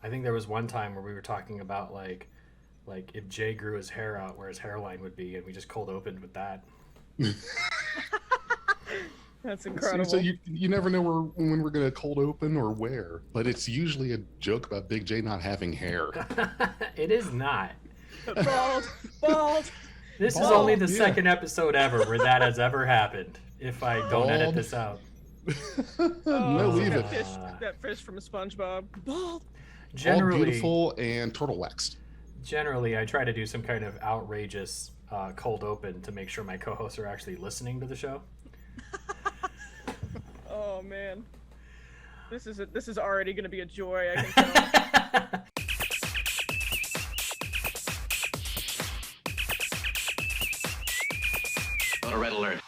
I think there was one time where we were talking about like if Jay grew his hair out, where his hairline would be, and we just cold opened with that. That's incredible. So you never know when we're going to cold open or where, but it's usually a joke about Big J not having hair. It is not. Bald. This is only the second episode ever where that has ever happened. If I don't edit this out. No, leave it. That fish from SpongeBob. Bald. Generally, all beautiful and turtle waxed. Generally, I try to do some kind of outrageous cold open to make sure my co-hosts are actually listening to the show. Oh man, this is already going to be a joy. I can tell. On a red alert.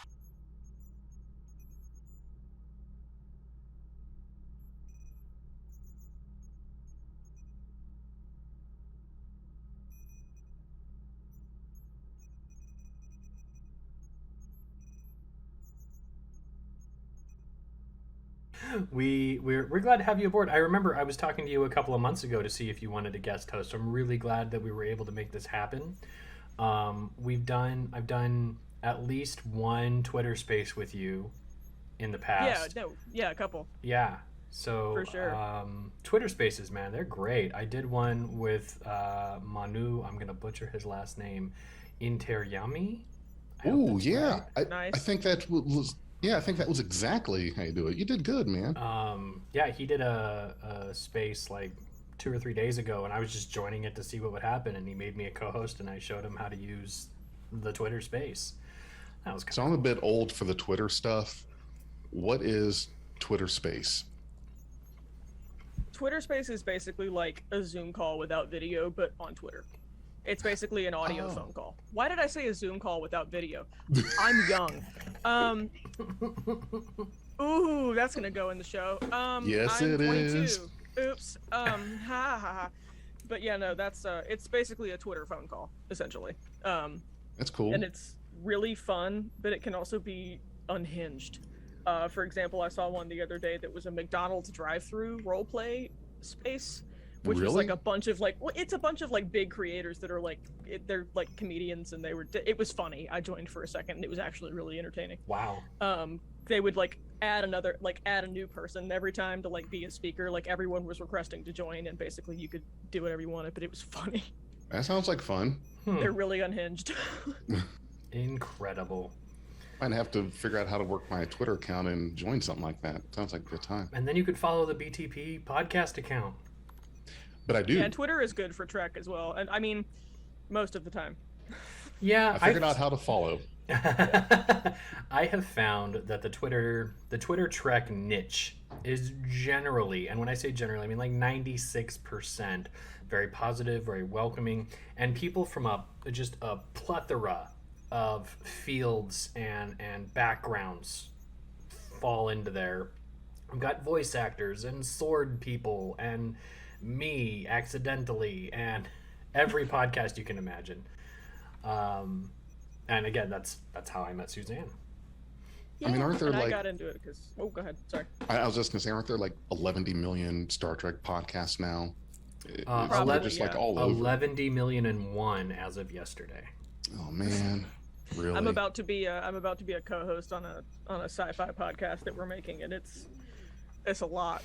We're glad to have you aboard. I remember I was talking to you a couple of months ago to see if you wanted to guest host. I'm really glad that we were able to make this happen. I've done at least one Twitter space with you in the past. Yeah, a couple. Yeah. So for sure. Twitter spaces, man, they're great. I did one with Manu. I'm gonna butcher his last name. Interyami. Oh yeah, right. Nice. I think that was. Yeah, I think that was exactly how you do it. You did good, man. Yeah, he did a space like 2 or 3 days ago, and I was just joining it to see what would happen, and he made me a co-host, and I showed him how to use the Twitter space. That was so I'm a bit old for the Twitter stuff. What is Twitter Space? Twitter Space is basically like a Zoom call without video, but on Twitter. It's basically an audio phone call. Why did I say a Zoom call without video? I'm young. Ooh, that's gonna go in the show. Yes, I'm it 22. is. Oops. Ha ha ha. But yeah, no, that's it's basically a Twitter phone call, essentially. That's cool. And it's really fun, but it can also be unhinged. For example, I saw one the other day that was a McDonald's drive-through roleplay space. Which was like a bunch of it's a bunch of like big creators that are they're like comedians, and it was funny. I joined for a second, and it was actually really entertaining. Wow. They would add a new person every time to be a speaker. Like everyone was requesting to join, and basically you could do whatever you wanted, but it was funny. That sounds like fun. They're really unhinged. Incredible. I'd have to figure out how to work my Twitter account and join something like that. Sounds like a good time. And then you could follow the BTP podcast account. But I do. Yeah, and Twitter is good for Trek as well. And I mean, most of the time. Yeah, I figured out how to follow. I have found that the Twitter Trek niche is generally, and when I say generally, I mean like 96% very positive, very welcoming, and people from just a plethora of fields and backgrounds fall into there. I've got voice actors and sword people and me accidentally and every podcast you can imagine. And again, that's how I met Suzanne. Yeah, I mean, aren't there I got into it because go ahead. Sorry. I was just gonna say, aren't there 11 million Star Trek podcasts now? Just all over. 11 million and one as of yesterday. Oh man, really? I'm about to be a co-host on a Sci-Fi podcast that we're making, and it's a lot.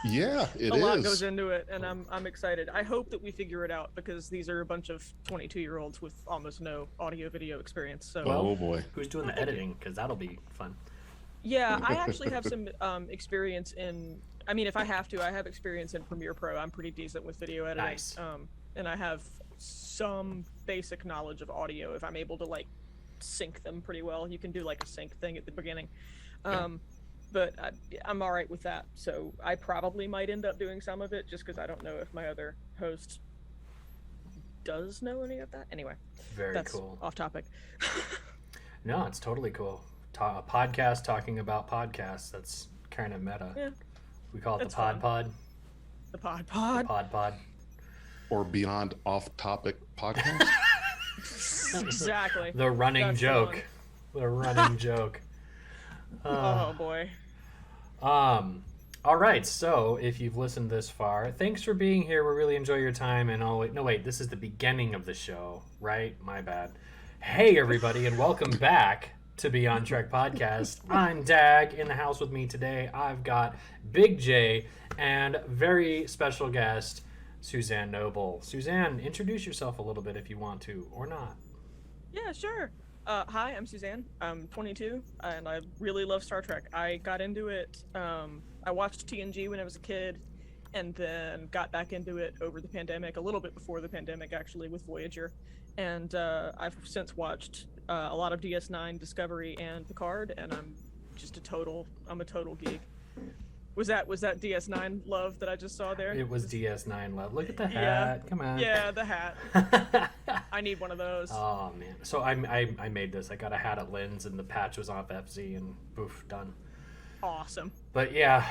Yeah, it is. A lot goes into it, and I'm excited. I hope that we figure it out, because these are a bunch of 22-year-olds with almost no audio-video experience. So, oh boy, who's doing the editing? Because that'll be fun. Yeah, I actually have some experience in. I mean, if I have to, I have experience in Premiere Pro. I'm pretty decent with video editing. Nice. And I have some basic knowledge of audio. If I'm able to sync them pretty well, you can do a sync thing at the beginning. But I'm all right with that. So I probably might end up doing some of it, just because I don't know if my other host does know any of that. Anyway, that's cool. Off topic. No, it's totally cool. A podcast talking about podcasts. That's kind of meta. Yeah. We call it That's the Pod fun. Pod. The Pod Pod. The Pod Pod. Or beyond off-topic podcast. Exactly. The running That's joke. The running joke. Oh boy. All right, so if you've listened this far, thanks for being here. We really enjoy your time. And no, wait, this is the beginning of the show, right? My bad. Hey, everybody, and welcome back to Beyond Trek Podcast. I'm Dag. In the house with me today, I've got Big J and very special guest, Suzanne Noble. Suzanne, introduce yourself a little bit if you want to, or not. Yeah, sure. Hi, I'm Suzanne. I'm 22, and I really love Star Trek. I got into it. I watched TNG when I was a kid, and then got back into it over the pandemic, a little bit before the pandemic, actually, with Voyager. And I've since watched a lot of DS9, Discovery, and Picard, and I'm a total geek. Was that DS9 love that I just saw there? It was DS9 love. Look at the hat. Yeah. Come on. Yeah, the hat. I need one of those. Oh man! So I made this. I got a hat at Lynn's, and the patch was off FZ, and poof, done. Awesome. But yeah,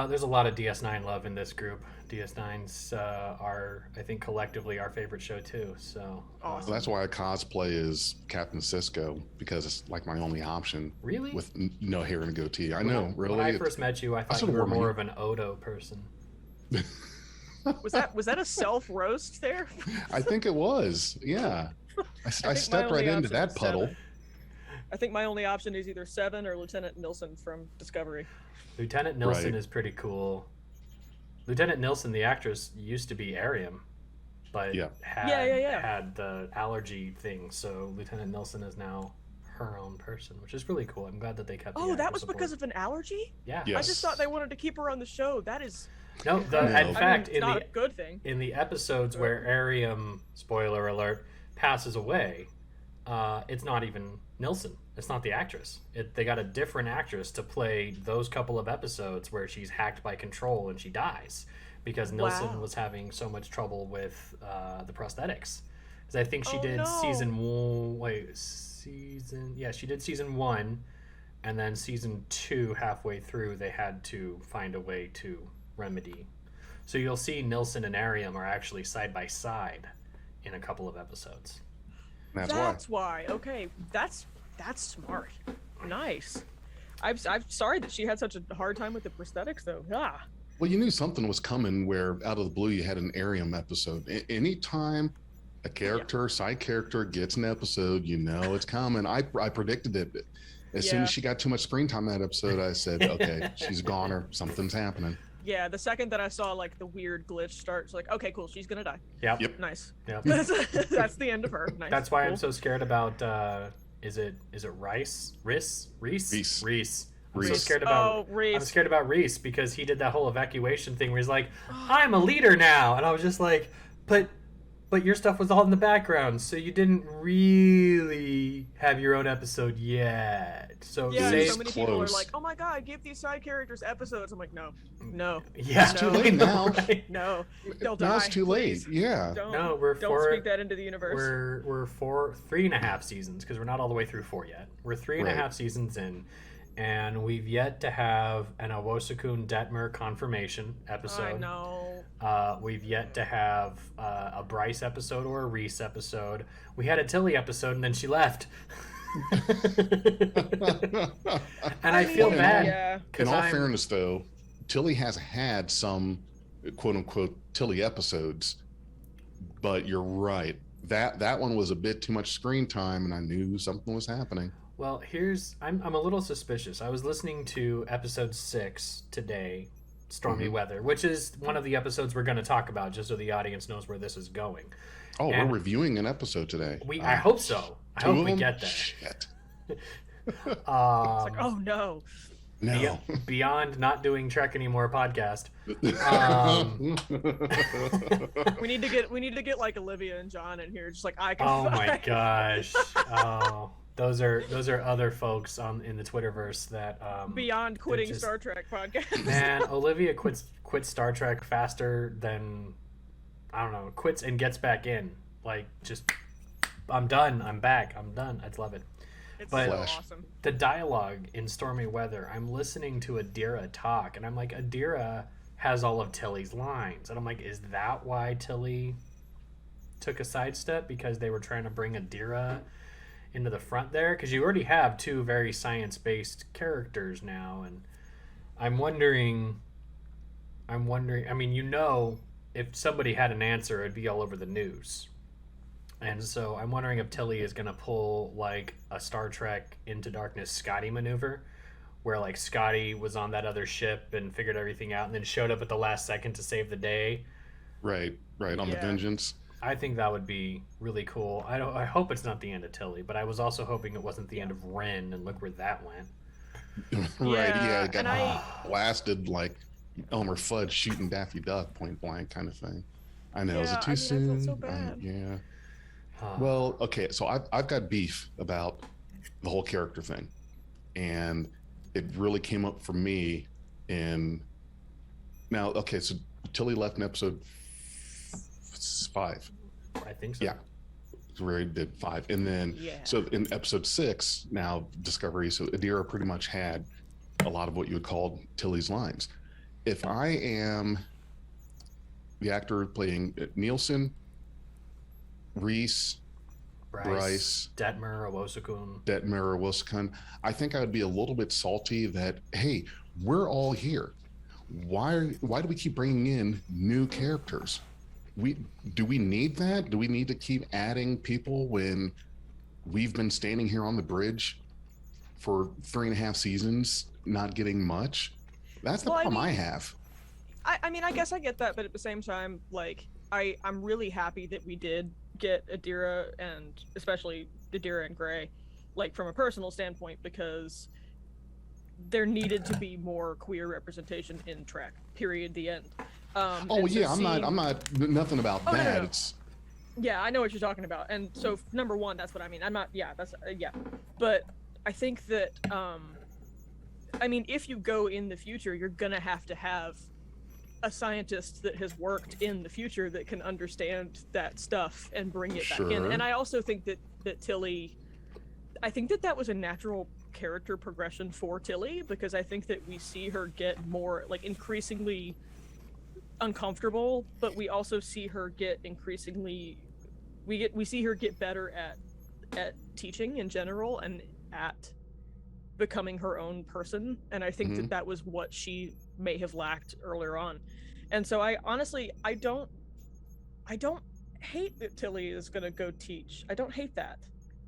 there's a lot of DS9 love in this group. DS9s are, I think, collectively our favorite show too. So Awesome. So that's why I cosplay as Captain Cisco, because it's like my only option. Really? With no hair and a goatee. I know, really. When I first met you, I thought you were more of an Odo person. Was that a self roast there? I think it was. Yeah. I stepped right into that puddle. I think my only option is either Seven or Lieutenant Nilsson from Discovery. Lieutenant Nilsson Right. is pretty cool. Lieutenant Nilsson, the actress, used to be Ariam, but Yeah. had the allergy thing. So Lieutenant Nilsson is now her own person, which is really cool. I'm glad that they kept. Oh, that was because of an allergy? Yeah. Yeah. I just thought they wanted to keep her on the show. That is No, No. in fact, it's not a good thing. in the episodes where Ariam, spoiler alert, passes away, it's not even Nilsson. It's not the actress. They got a different actress to play those couple of episodes where she's hacked by control and she dies because Nilsson Wow. was having so much trouble with the prosthetics. Because I think she Oh, did no. she did season 1, and then season 2 halfway through they had to find a way to remedy. So you'll see Nilsson and Ariam are actually side by side in a couple of episodes. That's why. why. Okay, that's smart. Nice. I'm sorry that she had such a hard time with the prosthetics, though. Ah. Well, you knew something was coming where out of the blue you had an Ariam episode. Anytime a character, side character gets an episode, you know it's coming. I predicted it. As soon as she got too much screen time that episode, I said, okay, she's gone or something's happening. Yeah, the second that I saw like the weird glitch start, it's like, okay, cool, she's gonna die. Yep. Nice. Yep. That's the end of her. Nice. That's why I'm Cool. so scared about is it Reese? I'm so Reese. scared about Oh, Reese. I'm scared about Reese because he did that whole evacuation thing where he's like, I'm a leader now, and I was just like, but your stuff was all in the background, so you didn't really have your own episode yet. So Yeah, say, so many people are close. like, "Oh my god, give these side characters episodes." I'm like, no, yeah, It's too late now. right? no, they'll Now die. it's too late. please. Yeah. Don't, No, we're don't for- speak that into the universe. We're 3.5 seasons because we're not all the way through 4 yet. We're 3.5 Right. seasons in, and we've yet to have an Awosakun Detmer confirmation episode. I know. We've yet to have a Bryce episode or a Reese episode. We had a Tilly episode and then she left. And I feel mean, bad. Yeah. In Because all fairness, though, Tilly has had some quote unquote Tilly episodes, but you're right. That one was a bit too much screen time, and I knew something was happening. Well, I'm a little suspicious. I was listening to episode 6 today, Stormy Weather, which is one of the episodes we're going to talk about, just so the audience knows where this is going. Oh, And- we're reviewing an episode today. I hope so. I Two hope of we them? get there. Shit. It's like, oh no. No. Beyond not doing Trek anymore podcast. We need to get like Olivia and John in here, just like I can. Oh my find. gosh. Oh, those are other folks in the Twitterverse that Beyond quitting just- Star Trek podcast. Man, Olivia quits Star Trek faster than quits and gets back in. Like, just I'm done. I'm back. I'm done. I love it. It's but- so Flash. awesome. The dialogue in Stormy Weather, I'm listening to Adira talk, and I'm like, Adira has all of Tilly's lines, and I'm like, is that why Tilly took a sidestep? Because they were trying to bring Adira into the front there? Because you already have two very science-based characters now, and I'm wondering I'm wondering. I mean, if somebody had an answer, it'd be all over the news. And so I'm wondering if Tilly is gonna pull like a Star Trek Into Darkness Scotty maneuver, where like Scotty was on that other ship and figured everything out, and then showed up at the last second to save the day. Right, on the Yeah. Vengeance. I think that would be really cool. I hope it's not the end of Tilly, but I was also hoping it wasn't the end of Ren, and look where that went. Right, Yeah, it got and blasted like Elmer Fudd shooting Daffy Duck point blank kind of thing. I know, is Yeah, it too I soon? felt so bad. Yeah. Ah. Well, okay, so I've got beef about the whole character thing, and it really came up for me in now. Okay, so Tilly left in episode 5. I think so. Yeah, where he did 5, and then Yeah. so in episode 6 now Discovery. So Adira pretty much had a lot of what you would call Tilly's lines. If I am the actor playing Nielsen, Reese, Bryce, Detmer, Owosakun. Detmer, or Wilson, I think I would be a little bit salty that, hey, we're all here. Why do we keep bringing in new characters? Do we need that? Do we need to keep adding people when we've been standing here on the bridge for 3.5 seasons, not getting much? That's the problem I have. I mean, I guess I get that, but at the same time, like, I'm really happy that we did get Adira, and especially Adira and Gray, like, from a personal standpoint, because there needed to be more queer representation in Trek. Period. The end. I'm not nothing about that. No. It's Yeah, I know what you're talking about, and so number one, that's what I mean. I'm not. Yeah, that's yeah, but I think that I mean, if you go in the future, you're gonna have to have a scientist that has worked in the future that can understand that stuff and bring it back in. Sure. And I also think that Tilly, I think that was a natural character progression for Tilly, because I think that we see her get more, like, increasingly uncomfortable, but we also see her get increasingly, we see her get better at teaching in general and at becoming her own person. And I think that was what she may have lacked earlier on. And so I honestly, I don't hate that Tilly is gonna go teach. I don't hate that.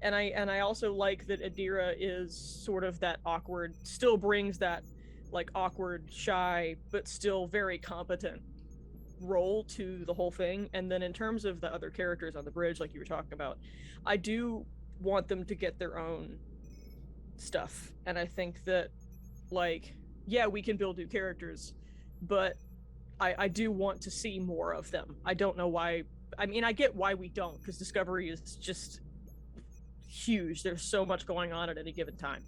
And I also like that Adira is sort of that awkward, still brings that like awkward, shy, but still very competent role to the whole thing. And then in terms of the other characters on the bridge, like you were talking about, I do want them to get their own stuff. And I think that, like, yeah, we can build new characters, but I do want to see more of them. I don't know why. I mean, I get why we don't, because Discovery is just huge. There's so much going on at any given time.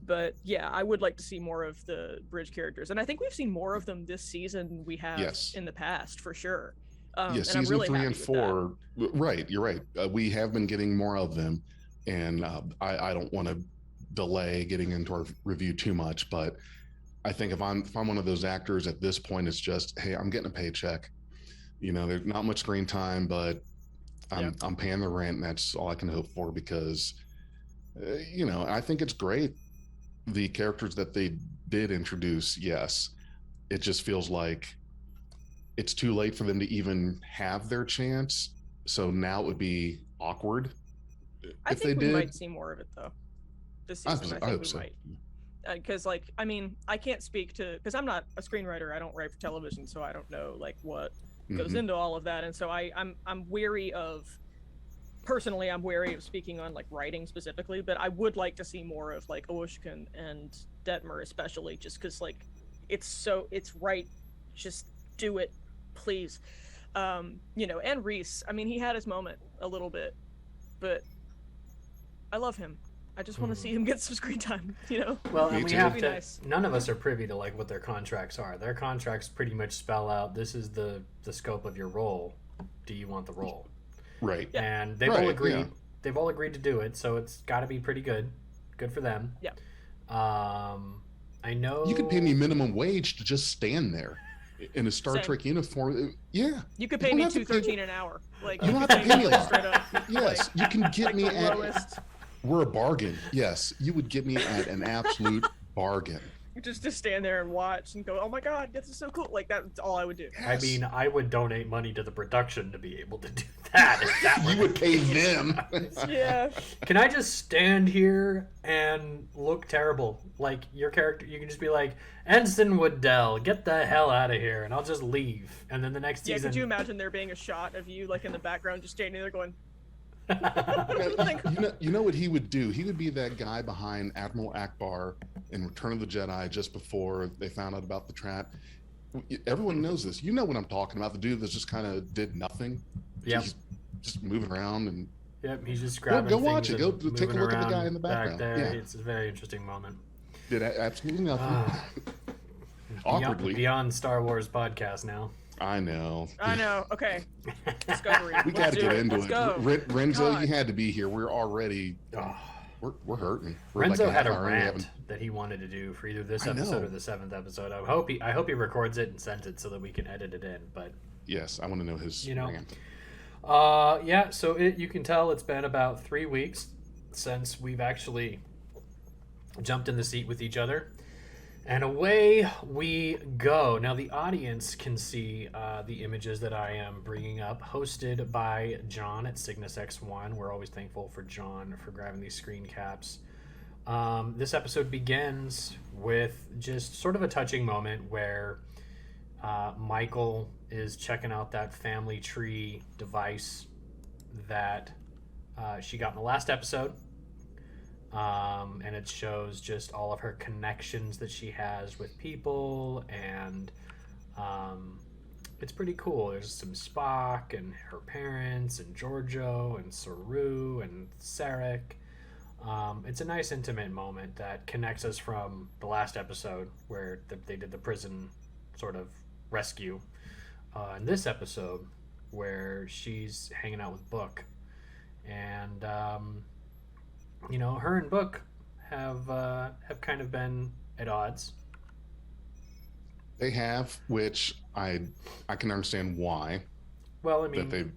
But yeah, I would like to see more of the bridge characters, and I think we've seen more of them this season than we have in the past, for sure. Yeah, season really 3 and 4. Right, you're right. We have been getting more of them, and I don't want to delay getting into our review too much, but I think if I'm one of those actors at this point, it's just, hey, I'm getting a paycheck. You know, there's not much screen time, but I'm paying the rent, and that's all I can hope for, because you know, I think it's great. The characters that they did introduce, yes, it just feels like it's too late for them to even have their chance. So now it would be awkward I if think they we did. might see more of it though this season. I think we might, because like, I mean, I can't speak to, because I'm not a screenwriter, I don't write for television, so I don't know like what goes into all of that. And so I'm wary of, personally, I'm wary of speaking on like writing specifically, but I would like to see more of like Oshkin and Detmer, especially, just because like it's right, just do it, please. You know, and Reese, I mean, he had his moment a little bit, but I love him. I just want to see him get some screen time, you know? Well, and we have to, nice. None of us are privy to like what their contracts are. Their contracts pretty much spell out, this is the scope of your role. Do you want the role? Right. Yeah. And they've all agreed. Yeah. They've all agreed to do it, so it's got to be pretty good. Good for them. Yeah. I know you could pay me minimum wage to just stand there in a Star Trek uniform. Yeah. You could pay me $2.13 an hour. Like, you don't have to pay me a lot. Straight up. Yes, you can get like me at lowest. We're a bargain. Yes, you would get me at an absolute bargain. just to stand there and watch and go, oh my god, this is so cool. Like that's all I would do. I mean, I would donate money to the production to be able to do that. If that You would pay them. Yeah. Can I just stand here and look terrible? Like your character, you can just be like, Ensign Woodell, get the hell out of here, and I'll just leave. And then the next Yeah, season. could you imagine there being a shot of you like in the background just standing there going, You know what he would do? He would be that guy behind Admiral Akbar in Return of the Jedi just before they found out about the trap. Everyone knows this. You know what I'm talking about. The dude that just kind of did nothing. Yeah. He's just moving around and. Yep, he's just grabbing Go watch things it. Go and take a moving look at the guy around in the back background. there. Yeah. It's a very interesting moment. Did absolutely nothing. Awkwardly. Beyond Star Wars podcast now. I know. Okay. Discovery. We got to get into Let's it. go. Renzo, God. you had to be here. We're already. Oh. We're hurting. We're Renzo like had a half hour in, rant that he wanted to do for either this I episode know. or the 7th episode. I hope he records it and sends it so that we can edit it in. But Yes, I want to know his rant. yeah. So you can tell it's been about 3 weeks since we've actually jumped in the seat with each other, and away we go. Now the audience can see the images that I am bringing up, hosted by John at Cygnus X1. We're always thankful for John for grabbing these screen caps. This episode begins with just sort of a touching moment where Michael is checking out that family tree device that she got in the last episode. And it shows just all of her connections that she has with people, and it's pretty cool. There's some Spock and her parents and Giorgio and Saru and Sarek. It's a nice intimate moment that connects us from the last episode where they did the prison sort of rescue. In this episode where she's hanging out with Book, and her and Book have kind of been at odds. They have, which I can understand why. Well, I mean,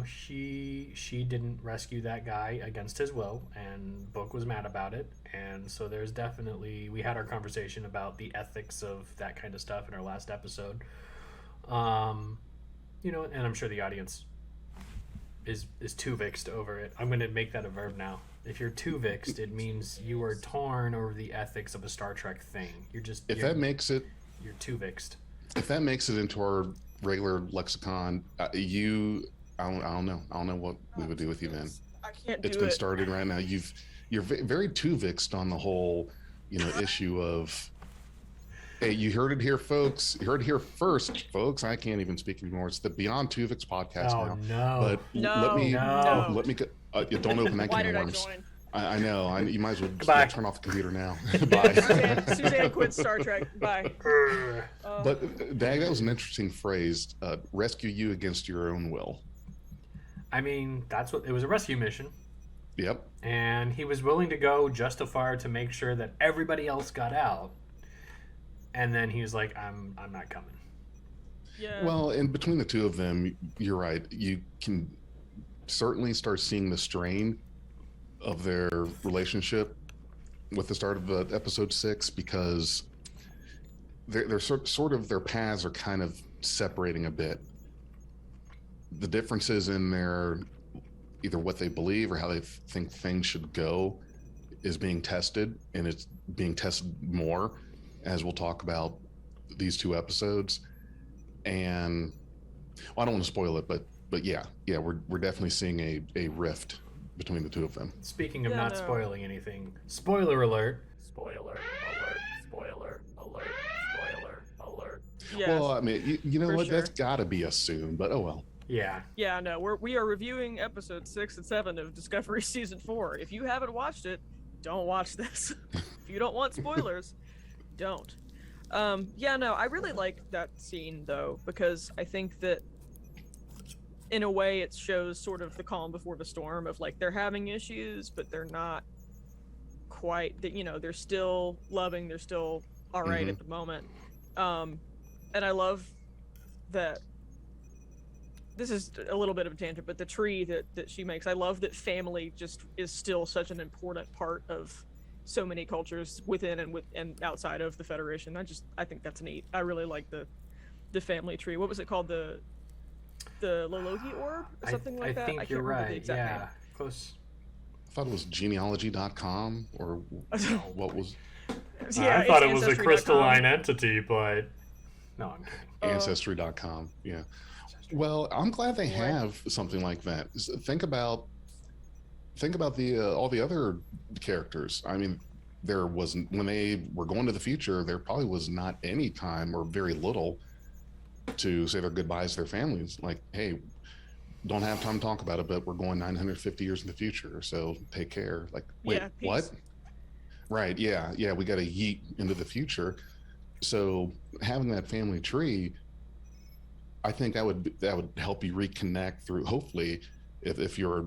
she didn't rescue that guy against his will, and Book was mad about it, and so there's definitely, we had our conversation about the ethics of that kind of stuff in our last episode. And I'm sure the audience is Tuvixed over it. I'm going to make that a verb now. If you're Tuvixed, it means you are torn over the ethics of a Star Trek thing. You're Tuvixed. If that makes it into our regular lexicon, I don't know what we would do with you then. I can't do It's been started right now. You're very Tuvixed on the whole, issue of. Hey, you heard it here, folks. You heard it here first, folks. I can't even speak anymore. It's the Beyond Tuvix podcast now. No. But let me. Don't open that Why can did of I worms. join? I know. You might as well Goodbye. turn off the computer now. Bye. Suzanne quit Star Trek. Bye. But Dag, that was an interesting phrase. Rescue you against your own will. I mean, it was a rescue mission. Yep. And he was willing to go just as far to make sure that everybody else got out. And then he was like, I'm not coming. Yeah. Well, and between the two of them, you're right. You can certainly start seeing the strain of their relationship with the start of episode 6, because they're sort of their paths are kind of separating a bit. The differences in their either what they believe or how they think things should go is being tested, and it's being tested more as we'll talk about these 2 episodes. And I don't want to spoil it, but yeah, we're definitely seeing a rift between the 2 of them. Speaking of spoiling anything, spoiler alert. Yes. Well, I mean, you know For what? sure. That's got to be a soon, but oh well. Yeah. Yeah, no, we are reviewing episodes 6 and 7 of Discovery Season 4. If you haven't watched it, don't watch this. If you don't want spoilers, don't. I really like that scene, though, because I think that in a way it shows sort of the calm before the storm of, like, they're having issues, but they're not quite, they're still loving, they're still all right at the moment. And I love that. This is a little bit of a tangent, but the tree that she makes, I love that family just is still such an important part of so many cultures within and outside of the Federation. I think that's neat. I really like the family tree. What was it called? The Lolothi orb or something like that. I think I can't you're remember right. the exact Yeah, name. close. I thought it was genealogy.com or what was Yeah, I thought it's it was a Ancestry.com. crystalline entity, but no, I'm kidding. ancestry.com. Yeah. Well, I'm glad they Right. have something like that. Think about the all the other characters. I mean, there wasn't when they were going to the future. There probably was not any time or very little to say their goodbyes to their families. Like, hey, don't have time to talk about it, but we're going 950 years in the future, so take care. Like, wait, Yeah, what? peace. Right? Yeah. We got to yeet into the future. So having that family tree, I think that would help you reconnect through. Hopefully, if your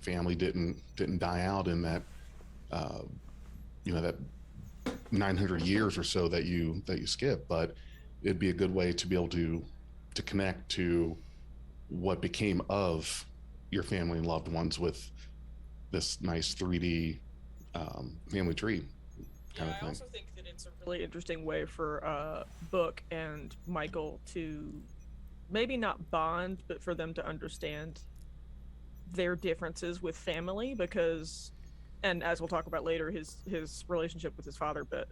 family didn't die out in that, uh, that 900 years or so that you skip, but it'd be a good way to be able to connect to what became of your family and loved ones with this nice 3D family tree kind of I thing. also think that it's a really interesting way for Book and Michael to maybe not bond, but for them to understand their differences with family, because, and as we'll talk about later, his relationship with his father, but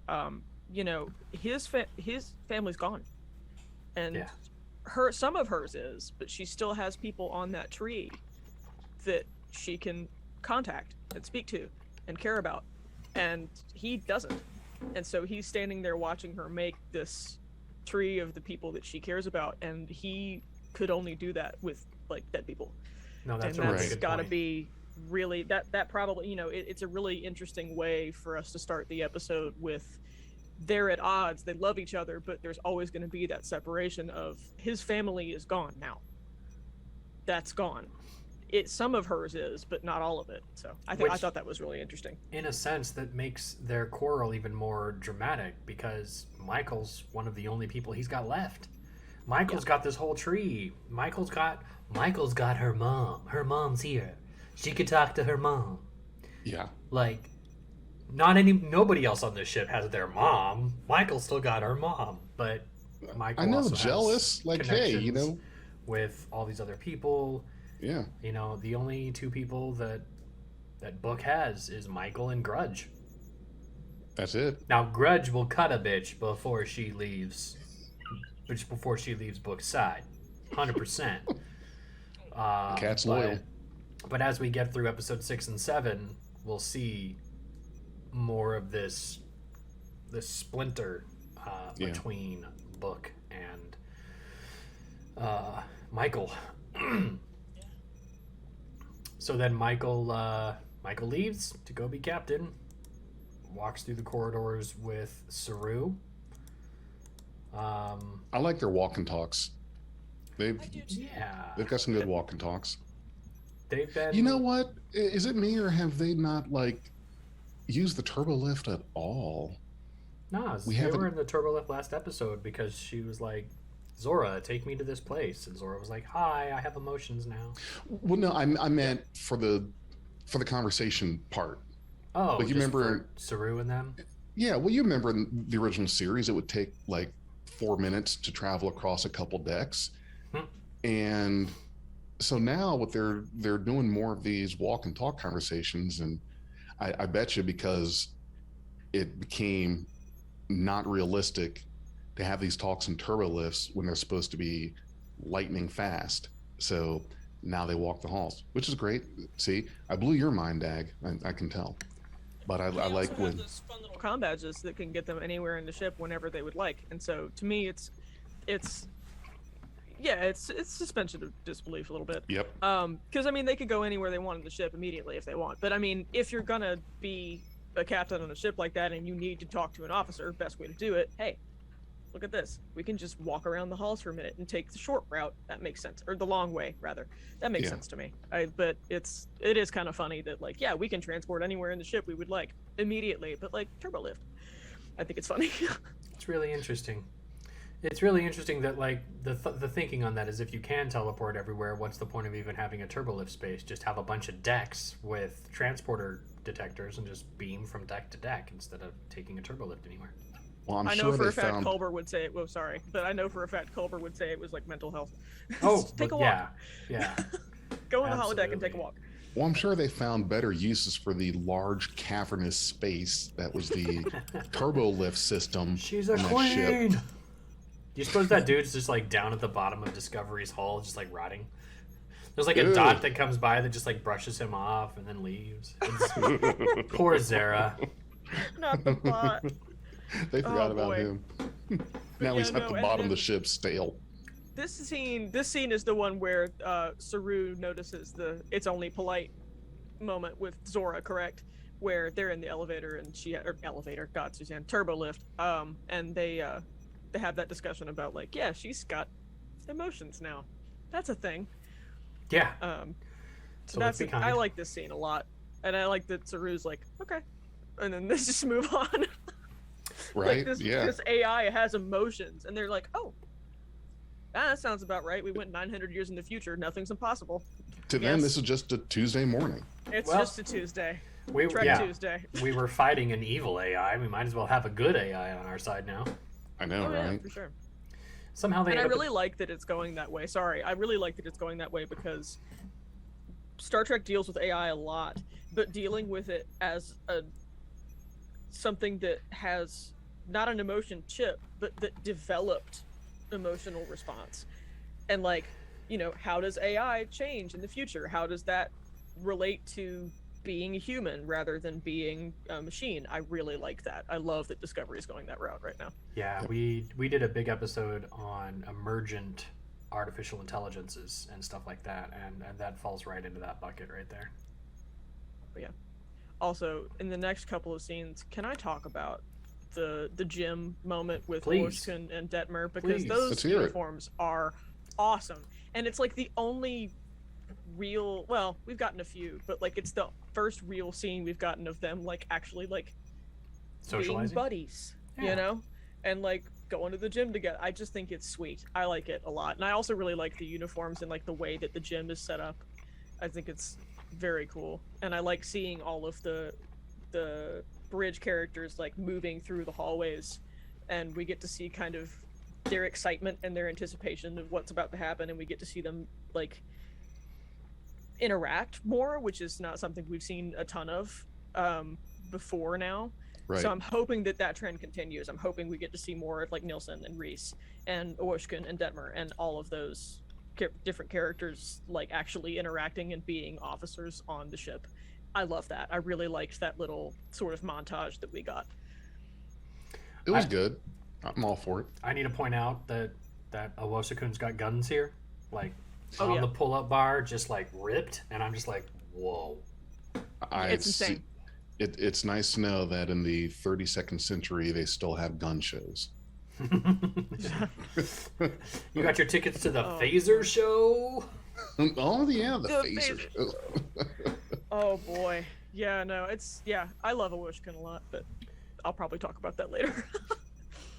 his family's gone, and Yeah. some of hers is, but she still has people on that tree that she can contact and speak to and care about, and he doesn't. And so he's standing there watching her make this tree of the people that she cares about, and he could only do that with like dead people. No, that's And a really that's good got to point. be really that probably it's a really interesting way for us to start the episode with they're at odds, they love each other, but there's always going to be that separation of his family is gone now. That's gone. Some of hers is, but not all of it. So I thought that was really interesting. In a sense, that makes their quarrel even more dramatic because Michael's one of the only people he's got left. Michael's got this whole tree. Michael's got her mom. Her mom's here. She could talk to her mom. Yeah. Like, nobody else on this ship has their mom. Michael's still got her mom, but Michael I know, also jealous. has Like, hey, connections with all these other people. Yeah. The only two people that Book has is Michael and Grudge. That's it. Now, Grudge will cut a bitch before she leaves Book's side. 100%. Cat's loyal. But as we get through episode 6 and 7, we'll see more of this splinter between Book and Michael. So then Michael leaves to go be captain. Walks through the corridors with Saru. I like their walk and talks. They've got some good walk and talks. They've been. You know what? Is it me or have they not used the turbo lift at all? Nah, they were in the turbo lift last episode because she was like, Zora, take me to this place, and Zora was like, hi, I have emotions now. Well, no, I meant for the conversation part. Oh, you remember Saru and them? Yeah, well, you remember in the original series, it would take 4 minutes to travel across a couple decks, and so now what they're doing more of these walk and talk conversations, and I bet you because it became not realistic to have these talks in turbo lifts when they're supposed to be lightning fast. So now they walk the halls, which is great. See, I blew your mind, Dag. I can tell. But I like when those fun little comm badges that can get them anywhere in the ship whenever they would like. And so to me, it's suspension of disbelief a little bit. Yep. Because I mean, they could go anywhere they want in the ship immediately if they want. But I mean, if you're gonna be a captain on a ship like that and you need to talk to an officer, best way to do it, hey, look at this. We can just walk around the halls for a minute and take the short route. That makes sense. Or the long way, rather. That makes sense to me. But it is kind of funny that we can transport anywhere in the ship we would like immediately, but turbo lift. I think it's funny. It's really interesting. It's really interesting that like the thinking on that is if you can teleport everywhere, what's the point of even having a turbolift space? Just have a bunch of decks with transporter detectors and just beam from deck to deck instead of taking a turbolift anywhere. Well, I'm I know sure for they a fact found. Culber would say it. Well, sorry, but I know for a fact Culber would say it was like mental health. Oh, Just take but a walk. yeah, Go in the holodeck and take a absolutely. walk. Well, I'm sure they found better uses for the large cavernous space that was the turbo lift system She's a on that ship. queen. Do you suppose that dude's just like down at the bottom of Discovery's hull, just like rotting? There's like a Ew. dot that comes by that just like brushes him off and then leaves. Poor Zara. Not the bot. They forgot Oh, about boy. him. Now he's yeah, at the no, and bottom of then- the ship, stale. This scene is the one where Saru notices the "it's only polite" moment with Zora, correct? Where they're in the elevator and God, Suzanne, turbo lift. And they have that discussion about like, yeah, she's got emotions now. That's a thing. Yeah. So let's be kind. I like this scene a lot, and I like that Saru's like, okay, and then they just move on. Right? Like this AI has emotions, and they're like, oh. That sounds about right. We went 900 years in the future. Nothing's impossible. To them, Yes. this is just a Tuesday morning. It's Well, just a Tuesday. We Trek Tuesday. we were fighting an evil AI. We might as well have a good AI on our side now. I know, Oh, yeah, right? for sure. Somehow they And I end up really like that it's going that way. Sorry, I really like that it's going that way because Star Trek deals with AI a lot, but dealing with it as something that has not an emotion chip, but that developed emotional response. And like, how does AI change in the future? How does that relate to being a human rather than being a machine? I really like that. I love that Discovery is going that route right now. Yeah, we did a big episode on emergent artificial intelligences and stuff like that, and that falls right into that bucket right there. But yeah. Also, in the next couple of scenes, can I talk about the gym moment with Please. Orshkin and Detmer? Because Please. those Let's hear it. uniforms are awesome. And it's like the only real, well, we've gotten a few, but like it's the first real scene we've gotten of them like actually like being Socializing. buddies, Yeah. and like going to the gym together. I just think it's sweet. I like it a lot. And I also really like the uniforms and like the way that the gym is set up. I think it's very cool. And I like seeing all of the bridge characters like moving through the hallways, and we get to see kind of their excitement and their anticipation of what's about to happen, and we get to see them like interact more, which is not something we've seen a ton of before now. Right. So I'm hoping that trend continues. I'm hoping we get to see more of like Nilsson and Reese and Oshkin and Detmer and all of those different characters like actually interacting and being officers on the ship. I love that. I really liked that little sort of montage that we got. It was good. I'm all for it. I need to point out that Owosakun's got guns here, like Oh, on yeah. the pull-up bar, just like ripped, and I'm just like, whoa. It's insane. It's nice to know that in the 32nd century they still have gun shows. You got your tickets to the Oh. phaser show? Oh yeah, the The phaser phaser. show. Oh boy. Yeah, no, I love Oshkin a lot, but I'll probably talk about that later.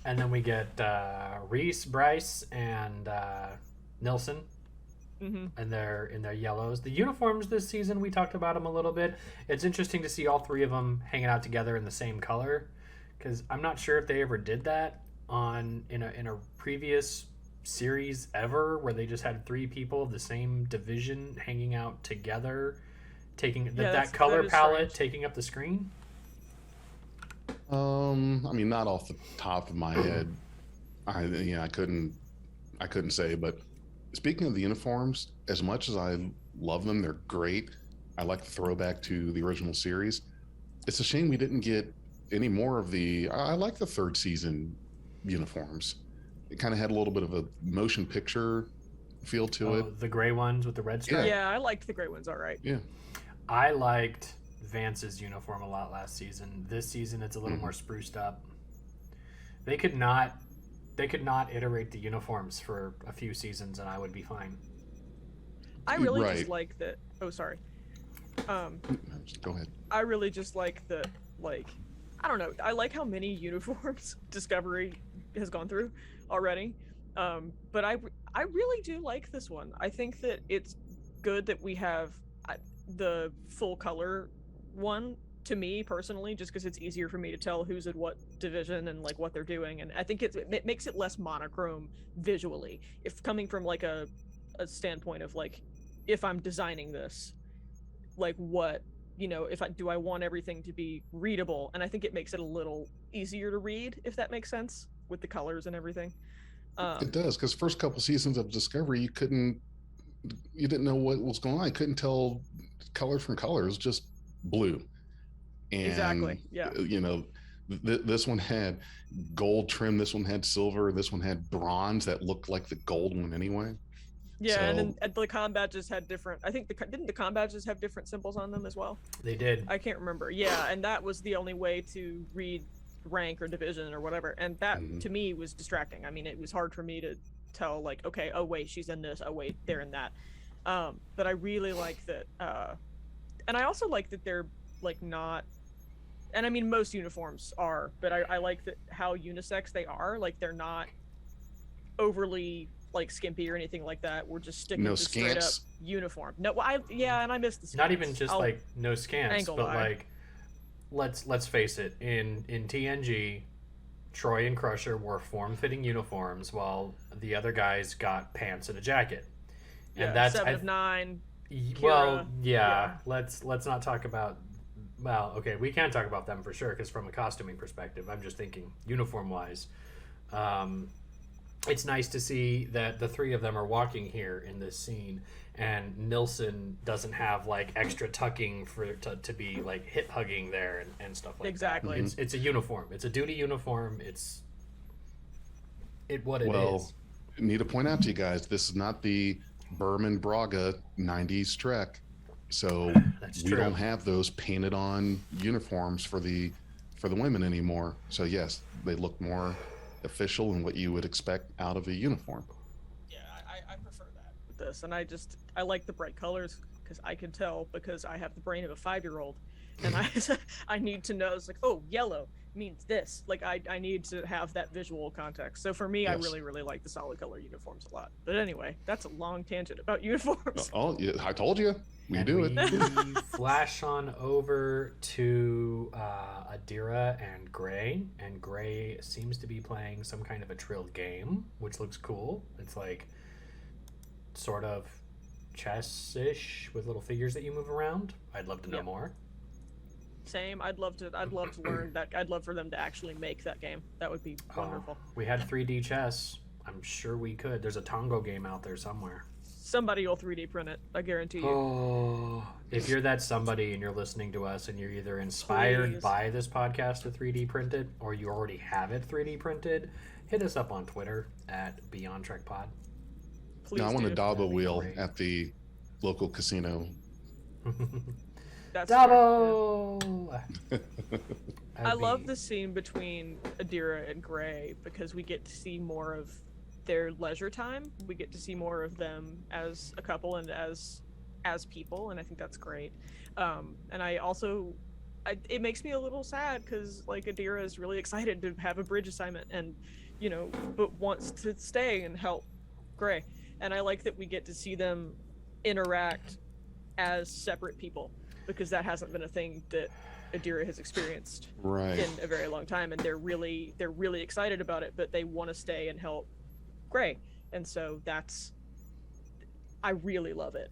And then we get Reese, Bryce, and Nilsson hmm in their yellows. The uniforms this season, we talked about them a little bit. It's interesting to see all three of them hanging out together in the same color, because I'm not sure if they ever did that in a previous series ever, where they just had three people of the same division hanging out together, taking that color that is palette strange. taking up the screen. I mean, not off the top of my head. I couldn't say. But speaking of the uniforms, as much as I love them, they're great. I like the throwback to the original series. It's a shame we didn't get any more of the. I like the third season uniforms. It kind of had a little bit of a motion picture feel to it. The gray ones with the red stripe. Yeah, I liked the gray ones. All right. Yeah. I liked Vance's uniform a lot last season. This season, it's a little more spruced up. They could not iterate the uniforms for a few seasons, and I would be fine. I really Right. just like that. Oh, sorry. Go ahead. I really just like that. Like, I don't know. I like how many uniforms Discovery has gone through already. But I really do like this one. I think that it's good that we have the full color one, to me personally, just because it's easier for me to tell who's in what division and like what they're doing, and I think it makes it less monochrome visually. If coming from like a standpoint of like, if I'm designing this, like what, if I want everything to be readable, and I think it makes it a little easier to read, if that makes sense, with the colors and everything. It does, because first couple seasons of Discovery, you didn't know what was going on. I couldn't tell colors from colors, just blue. And exactly, yeah. This one had gold trim, this one had silver, this one had bronze that looked like the gold one anyway. Yeah, so, and then the comm badges had different. I think didn't the comm badges have different symbols on them as well? They did. I can't remember. Yeah, and that was the only way to read rank or division or whatever, and that to me was distracting. I mean, it was hard for me to tell, like, okay, oh wait, she's in this, oh wait, they're in that. But I really like that, and I also like that they're like not, and I mean most uniforms are, but I like that how unisex they are. Like they're not overly like skimpy or anything like that. We're just sticking to straight up uniform. No, and I missed the skants. Not even just like no skants, but like let's face it, in TNG, Troy and Crusher wore form-fitting uniforms while the other guys got pants and a jacket. And yeah, that's 7 of 9. Kira, well, yeah. Let's not talk about. Well, okay, we can talk about them for sure, because from a costuming perspective, I'm just thinking uniform-wise. It's nice to see that the three of them are walking here in this scene, and Nilsson doesn't have like extra tucking to be like hip hugging there and stuff like exactly. that. It's a uniform. It's a duty uniform. It's what it is. Well, need to point out to you guys, this is not the Berman Braga 90s Trek, so we don't have those painted on uniforms for the women anymore. So yes, they look more official and what you would expect out of a uniform. Yeah, I prefer that with this, and I like the bright colors because I can tell, because I have the brain of a 5-year-old, and I need to know, it's like, oh, yellow means this. Like I need to have that visual context. So for me, yes. I really, really like the solid color uniforms a lot. But anyway, that's a long tangent about uniforms. Oh, yeah, I told you. We do it. We flash on over to Adira and Gray, and Gray seems to be playing some kind of a Trilled game, which looks cool. It's like sort of chess-ish with little figures that you move around. I'd love to know more. Same. I'd love to learn that. I'd love for them to actually make that game. That would be wonderful. We had 3D chess. I'm sure we could. There's a Tongo game out there somewhere. Somebody will 3D print it, I guarantee you. Oh, if you're that somebody and you're listening to us and you're either inspired by this podcast to 3D print it, or you already have it 3D printed, hit us up on Twitter at Beyond Trek Pod. Please I want a Dabo wheel at the local casino. That's Dabo! I love the scene between Adira and Gray, because we get to see more of their leisure time. We get to see more of them as a couple and as people, and I think that's great. And I also, it makes me a little sad because like Adira is really excited to have a bridge assignment, and but wants to stay and help Gray. And I like that we get to see them interact as separate people, because that hasn't been a thing that Adira has experienced in a very long time, and they're really excited about it, but they want to stay and help Gray. And so I really love it.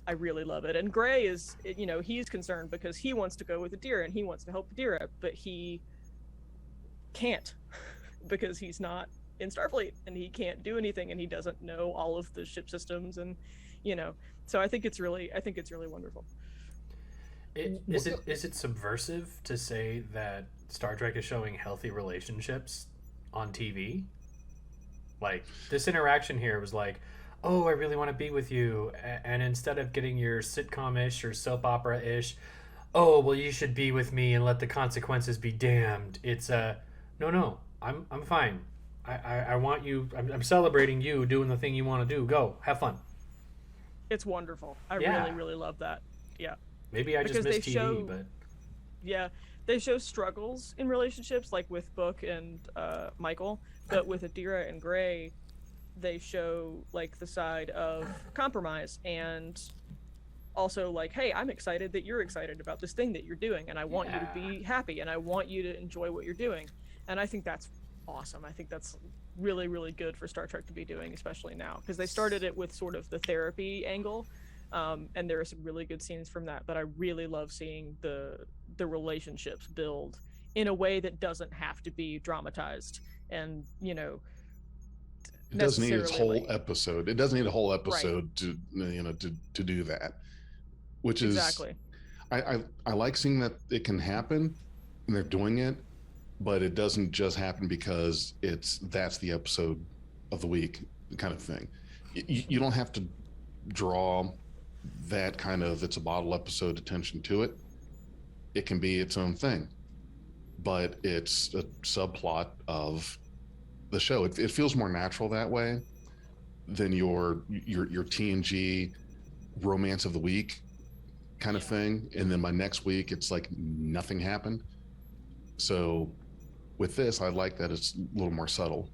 And Gray is, he's concerned because he wants to go with Adira and he wants to help Adira, but he can't because he's not in Starfleet and he can't do anything and he doesn't know all of the ship systems, and so I think it's really wonderful. Is it subversive to say that Star Trek is showing healthy relationships on TV? Like, this interaction here was like, oh, I really want to be with you, and instead of getting your sitcom-ish or soap opera-ish, oh, well, you should be with me and let the consequences be damned. It's no, I'm fine. I want you. I'm celebrating you doing the thing you want to do. Go, have fun. It's wonderful. I really, really love that. Yeah. Maybe I just missed TV, but Yeah, they show struggles in relationships, like with Book and Michael, but with Adira and Gray, they show like the side of compromise and also like, hey, I'm excited that you're excited about this thing that you're doing, and I want you to Yeah. be happy, and I want you to enjoy what you're doing. And I think that's awesome. I think that's really, really good for Star Trek to be doing, especially now, because they started it with sort of the therapy angle. And there are some really good scenes from that, but I really love seeing the relationships build in a way that doesn't have to be dramatized and, you know, It doesn't need its necessarily whole like episode. It doesn't need a whole right. episode to to do that. Which is, Exactly. I like seeing that it can happen and they're doing it, but it doesn't just happen because that's the episode of the week kind of thing. You don't have to draw that kind of it's a bottle episode attention to it. It can be its own thing, but it's a subplot of the show. It feels more natural that way than your TNG romance of the week kind of thing. And then by next week, it's like nothing happened. So with this, I like that it's a little more subtle.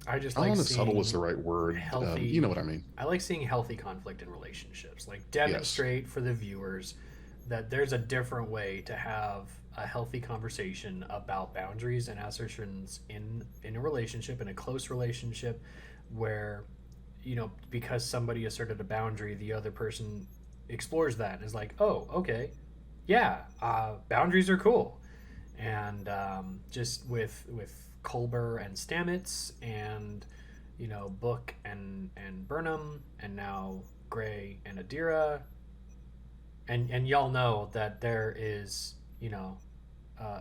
I just I don't like know if subtle was the seeing right word. healthy. You know what I mean? I like seeing healthy conflict in relationships. Like Yes. demonstrate for the viewers that there's a different way to have a healthy conversation about boundaries and assertions in a relationship, in a close relationship, where because somebody asserted a boundary, the other person explores that and is like, oh, okay, yeah, boundaries are cool. And just with Culber and Stamets, and Book and Burnham, and now Gray and Adira, and y'all know that there is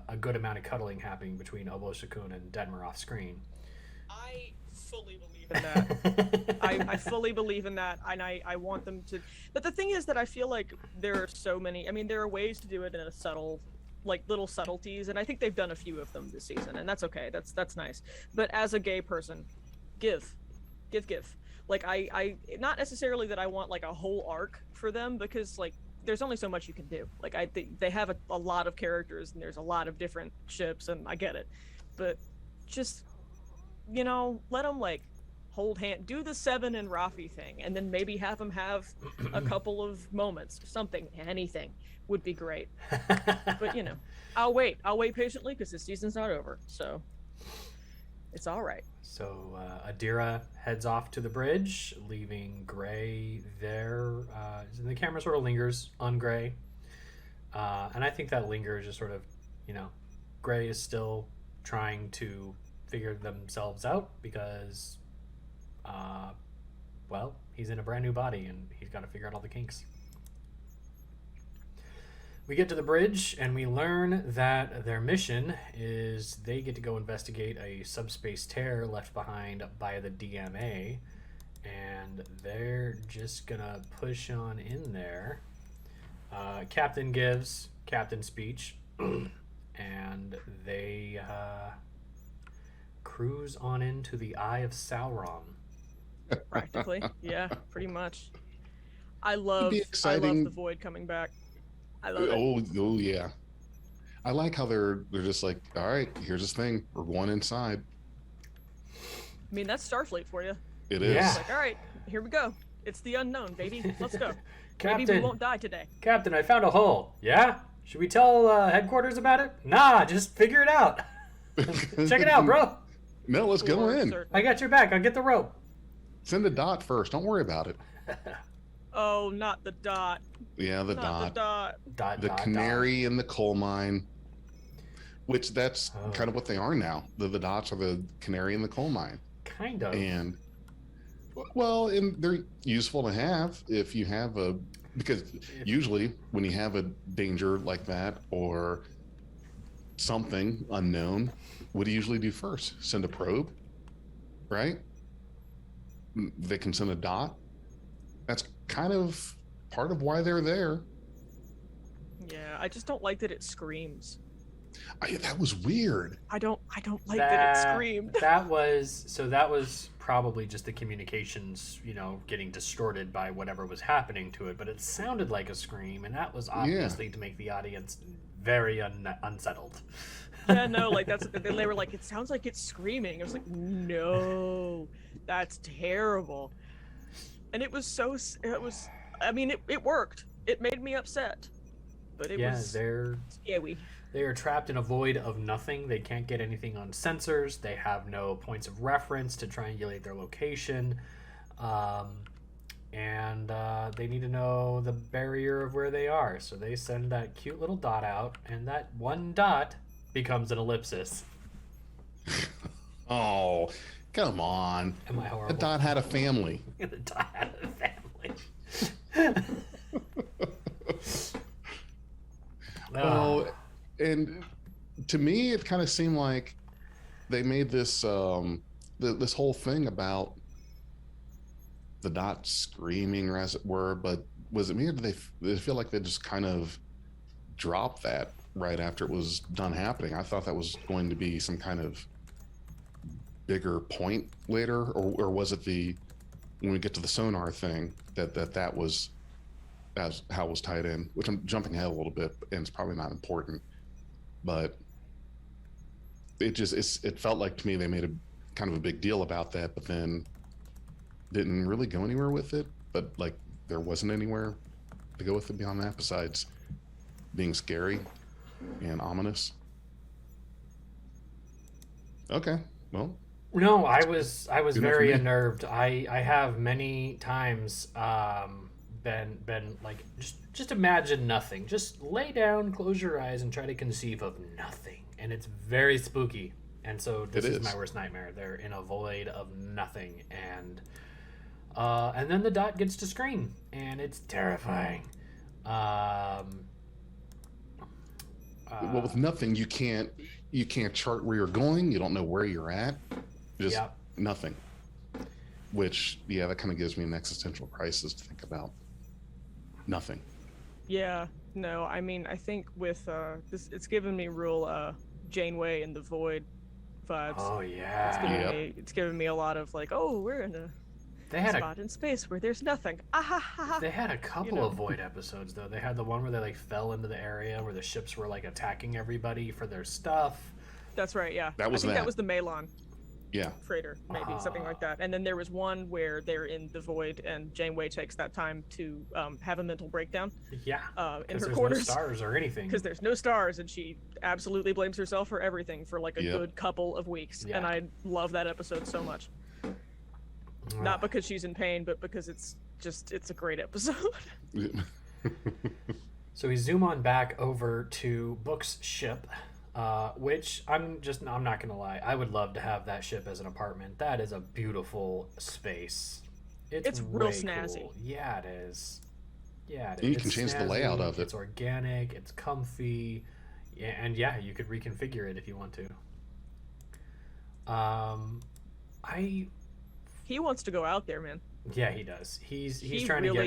a good amount of cuddling happening between Obo Shakun and Detmer off screen. I fully believe in that. I fully believe in that, and I want them to. But the thing is that I feel like there are so many. I mean, there are ways to do it in a subtle, like little subtleties, and I think they've done a few of them this season, and that's okay. That's nice. But as a gay person, give. Like I not necessarily that I want like a whole arc for them, because like there's only so much you can do. Like I think they have a lot of characters and there's a lot of different ships, and I get it, but just let them like hold hand, do the Seven and Rafi thing, and then maybe have them have a couple of moments, something, anything would be great. But I'll wait patiently because this season's not over, so it's all right. So Adira heads off to the bridge, leaving Gray there. And the camera sort of lingers on Gray. And I think that lingers just sort of, Gray is still trying to figure themselves out because, well, he's in a brand new body and he's got to figure out all the kinks. We get to the bridge and we learn that their mission is they get to go investigate a subspace tear left behind by the DMA, and they're just gonna push on in there. Captain gives captain speech, and they cruise on into the Eye of Sauron. Practically, yeah, pretty much. I It'd love be exciting. the Void coming back. I love it. Oh yeah. I like how they're just like, all right, here's this thing. We're going inside. I mean, that's Starfleet for you. It is. Yeah. It's like, all right, here we go. It's the unknown, baby. Let's go. Captain, Maybe we won't die today. Captain, I found a hole. Yeah? Should we tell headquarters about it? Nah, just figure it out. Check it out, bro. No, let's go in. Certainly. I got your back. I'll get the rope. Send a dot first. Don't worry about it. Oh, not the dot. Yeah, the Not dot. the dot. The canary in the coal mine, which that's kind of what they are now. The dots are the canary in the coal mine. Kind of. And well, and they're useful to have if you have because usually when you have a danger like that or something unknown, what do you usually do first? Send a probe, right? They can send a dot. That's kind of part of why they're there. Yeah, I just don't like that it screams. That was weird. I don't like that it screamed. That was probably just the communications, getting distorted by whatever was happening to it. But it sounded like a scream, and that was obviously to make the audience very unsettled. Yeah, no, like they were like, it sounds like it's screaming. I was like, no, that's terrible. And it was I mean, it worked. It made me upset, but it was scary. They are trapped in a void of nothing. They can't get anything on sensors. They have no points of reference to triangulate their location. And they need to know the barrier of where they are. So they send that cute little dot out, and that one dot becomes an ellipsis. Oh, come on. Am I horrible? The dot had a family. The dot had a family. Well, and to me, it kind of seemed like they made this this whole thing about the dot screaming, or as it were. But was it me, or did they feel like they just kind of dropped that right after it was done happening? I thought that was going to be some kind of bigger point later, or was it when we get to the sonar thing that was as how it was tied in? Which I'm jumping ahead a little bit, and it's probably not important. But it felt like to me they made a kind of a big deal about that, but then didn't really go anywhere with it. But like there wasn't anywhere to go with it beyond that besides being scary and ominous. Okay, well. No, I was very unnerved. I have many times been like just imagine nothing. Just lay down, close your eyes, and try to conceive of nothing. And it's very spooky. And so this is my worst nightmare. They're in a void of nothing, and then the dot gets to scream, and it's terrifying. Well, with nothing, you can't chart where you're going. You don't know where you're at. Just nothing. Which, that kind of gives me an existential crisis to think about. Nothing. Yeah, no, I mean, I think with this, it's given me real Janeway and the Void vibes. Oh yeah. It's given me a lot of like, oh, we're in a spot in space where there's nothing. They had a couple of Void episodes though. They had the one where they like fell into the area where the ships were like attacking everybody for their stuff. That's right, yeah. That was that was the Malon. Yeah. Freighter, maybe something like that. And then there was one where they're in the Void, and Janeway takes that time to have a mental breakdown. Yeah. In her there's quarters. No stars or anything. Because there's no stars, and she absolutely blames herself for everything for like a good couple of weeks. Yeah. And I love that episode so much. Not because she's in pain, but because it's a great episode. So we zoom on back over to Book's ship. Which I'm not gonna lie, I would love to have that ship as an apartment. That is a beautiful space. It's real snazzy. Cool. Yeah, it is. Yeah, you can change the layout of it. It's organic. It's comfy. Yeah, and you could reconfigure it if you want to. He wants to go out there, man. Yeah, he does. He's trying to get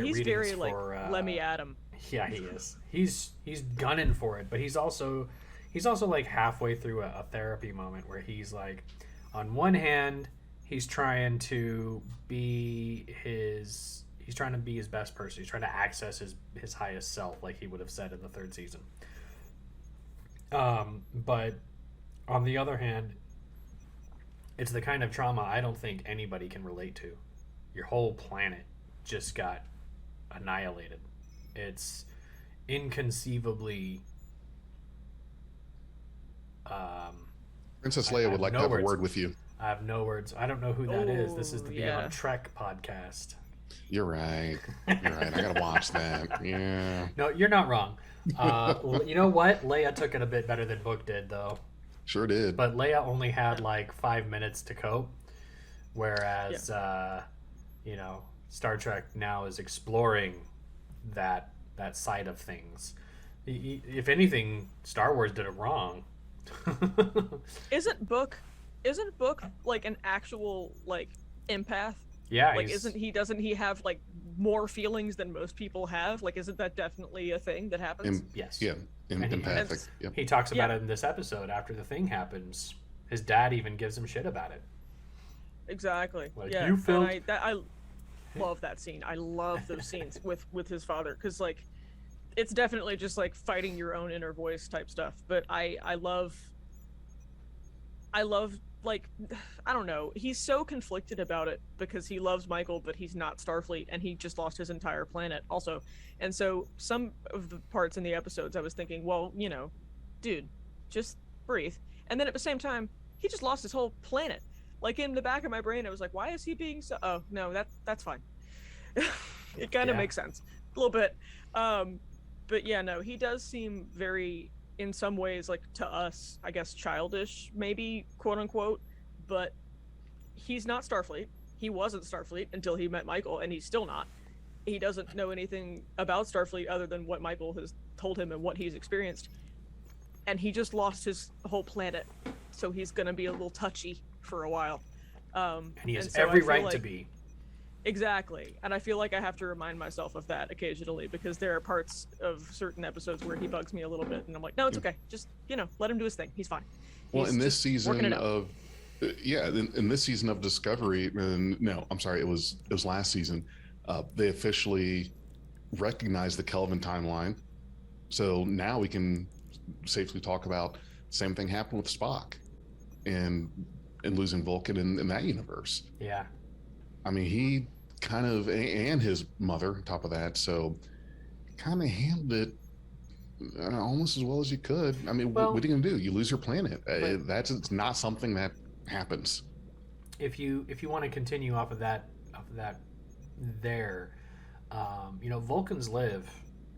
readings very for, like Lemmy Adam. Yeah, he is. He's gunning for it, but he's also like halfway through a therapy moment where he's like, on one hand, he's trying to be his best person. He's trying to access his highest self, like he would have said in the 3rd season. But on the other hand, it's the kind of trauma I don't think anybody can relate to. Your whole planet just got annihilated. It's inconceivably. Princess Leia would like to have a word with you. I have no words. I don't know who that is. This is the Beyond Trek podcast. You're right. I gotta watch that. Yeah. No, you're not wrong. You know what? Leia took it a bit better than Book did, though. Sure did. But Leia only had like 5 minutes to cope, whereas Star Trek now is exploring that side of things. If anything, Star Wars did it wrong. Isn't Book like an actual like empath? Yeah, like doesn't he have like more feelings than most people have? Like, isn't that definitely a thing that happens? Yes. Yeah. Empathic. He talks about it in this episode after the thing happens. His dad even gives him shit about it. Exactly. Like, yeah. you felt... And I love that scene. I love those scenes with his father, because like it's definitely just like fighting your own inner voice type stuff. But I love like, I don't know, he's so conflicted about it because he loves Michael, but he's not Starfleet, and he just lost his entire planet also. And so some of the parts in the episodes I was thinking, well, you know, dude, just breathe. And then at the same time, he just lost his whole planet. Like, in the back of my brain, I was like, why is he being so... Oh, no, that's fine. It kind of makes sense. A little bit. But yeah, no, he does seem very, in some ways, like, to us, I guess, childish, maybe, quote-unquote. But he's not Starfleet. He wasn't Starfleet until he met Michael, and he's still not. He doesn't know anything about Starfleet other than what Michael has told him and what he's experienced. And he just lost his whole planet. So he's going to be a little touchy for a while. And he has so every right like, to be. Exactly. And I feel like I have to remind myself of that occasionally, because there are parts of certain episodes where he bugs me a little bit, and I'm like, no, it's okay. Just, you know, let him do his thing. He's fine. Well, He's in this just season working it out. of, in this season of Discovery, and no, I'm sorry, it was last season. They officially recognized the Kelvin timeline, so now we can safely talk about the same thing happened with Spock, and losing Vulcan in that universe. Yeah. I mean, he kind of, and his mother on top of that, so kind of handled it almost as well as you could. I mean, Well, what are you gonna do? You lose your planet. It's not something that happens. If you want to continue off of that there, you know, Vulcans live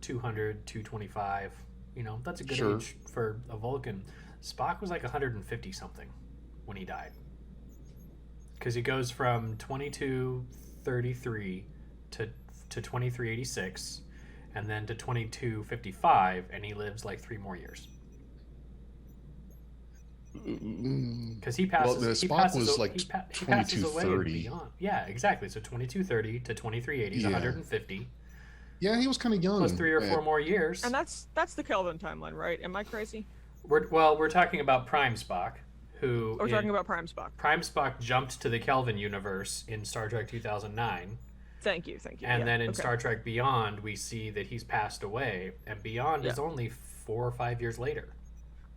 200, 225. You know, that's a good age for a Vulcan. Spock was like 150 something when he died, because he goes from 2233 to 2386, and then to 2255, and he lives like 3 more years. Because he passes. Well, Spock was like 2230. Yeah, exactly. So 2230 to 2380 is 150. Yeah, he was kind of young. Plus 3 or 4 more years. And that's the Kelvin timeline, right? Am I crazy? We're talking about Prime Spock, who... We're talking about Prime Spock. Prime Spock jumped to the Kelvin universe in Star Trek 2009. Thank you. And then in Star Trek Beyond, we see that he's passed away, and Beyond is only 4 or 5 years later.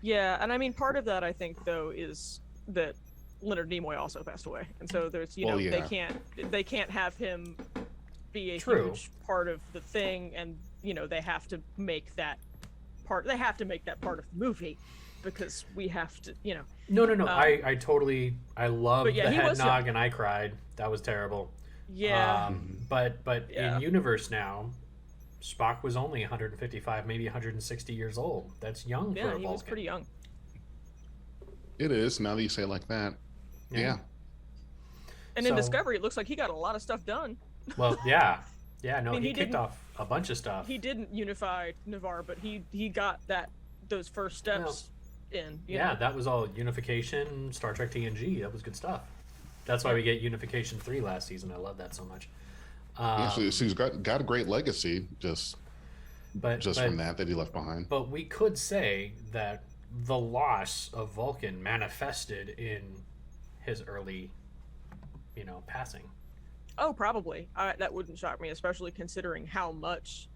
Yeah, and I mean, part of that, I think, though, is that Leonard Nimoy also passed away, and so there's, you know, they can't have him be a huge part of the thing, and you know, they have to make that part. They have to make that part of the movie, because we have to, you know. No. I totally, I love the head nog, and I cried. That was terrible. Yeah. But in universe now, Spock was only 155, maybe 160 years old. That's young for a Vulcan. Yeah, he was pretty young. It is, now that you say it like that. Yeah. And in Discovery, it looks like he got a lot of stuff done. Well, yeah. No, I mean, he kicked didn't, off a bunch of stuff. He didn't unify Navarre, but he got those first steps in. You know? That was all unification, Star Trek TNG. That was good stuff. That's why we get Unification 3 last season. I love that so much. So he's got a great legacy just from that he left behind. But we could say that the loss of Vulcan manifested in his early, you know, passing. Oh, probably. That wouldn't shock me, especially considering how much.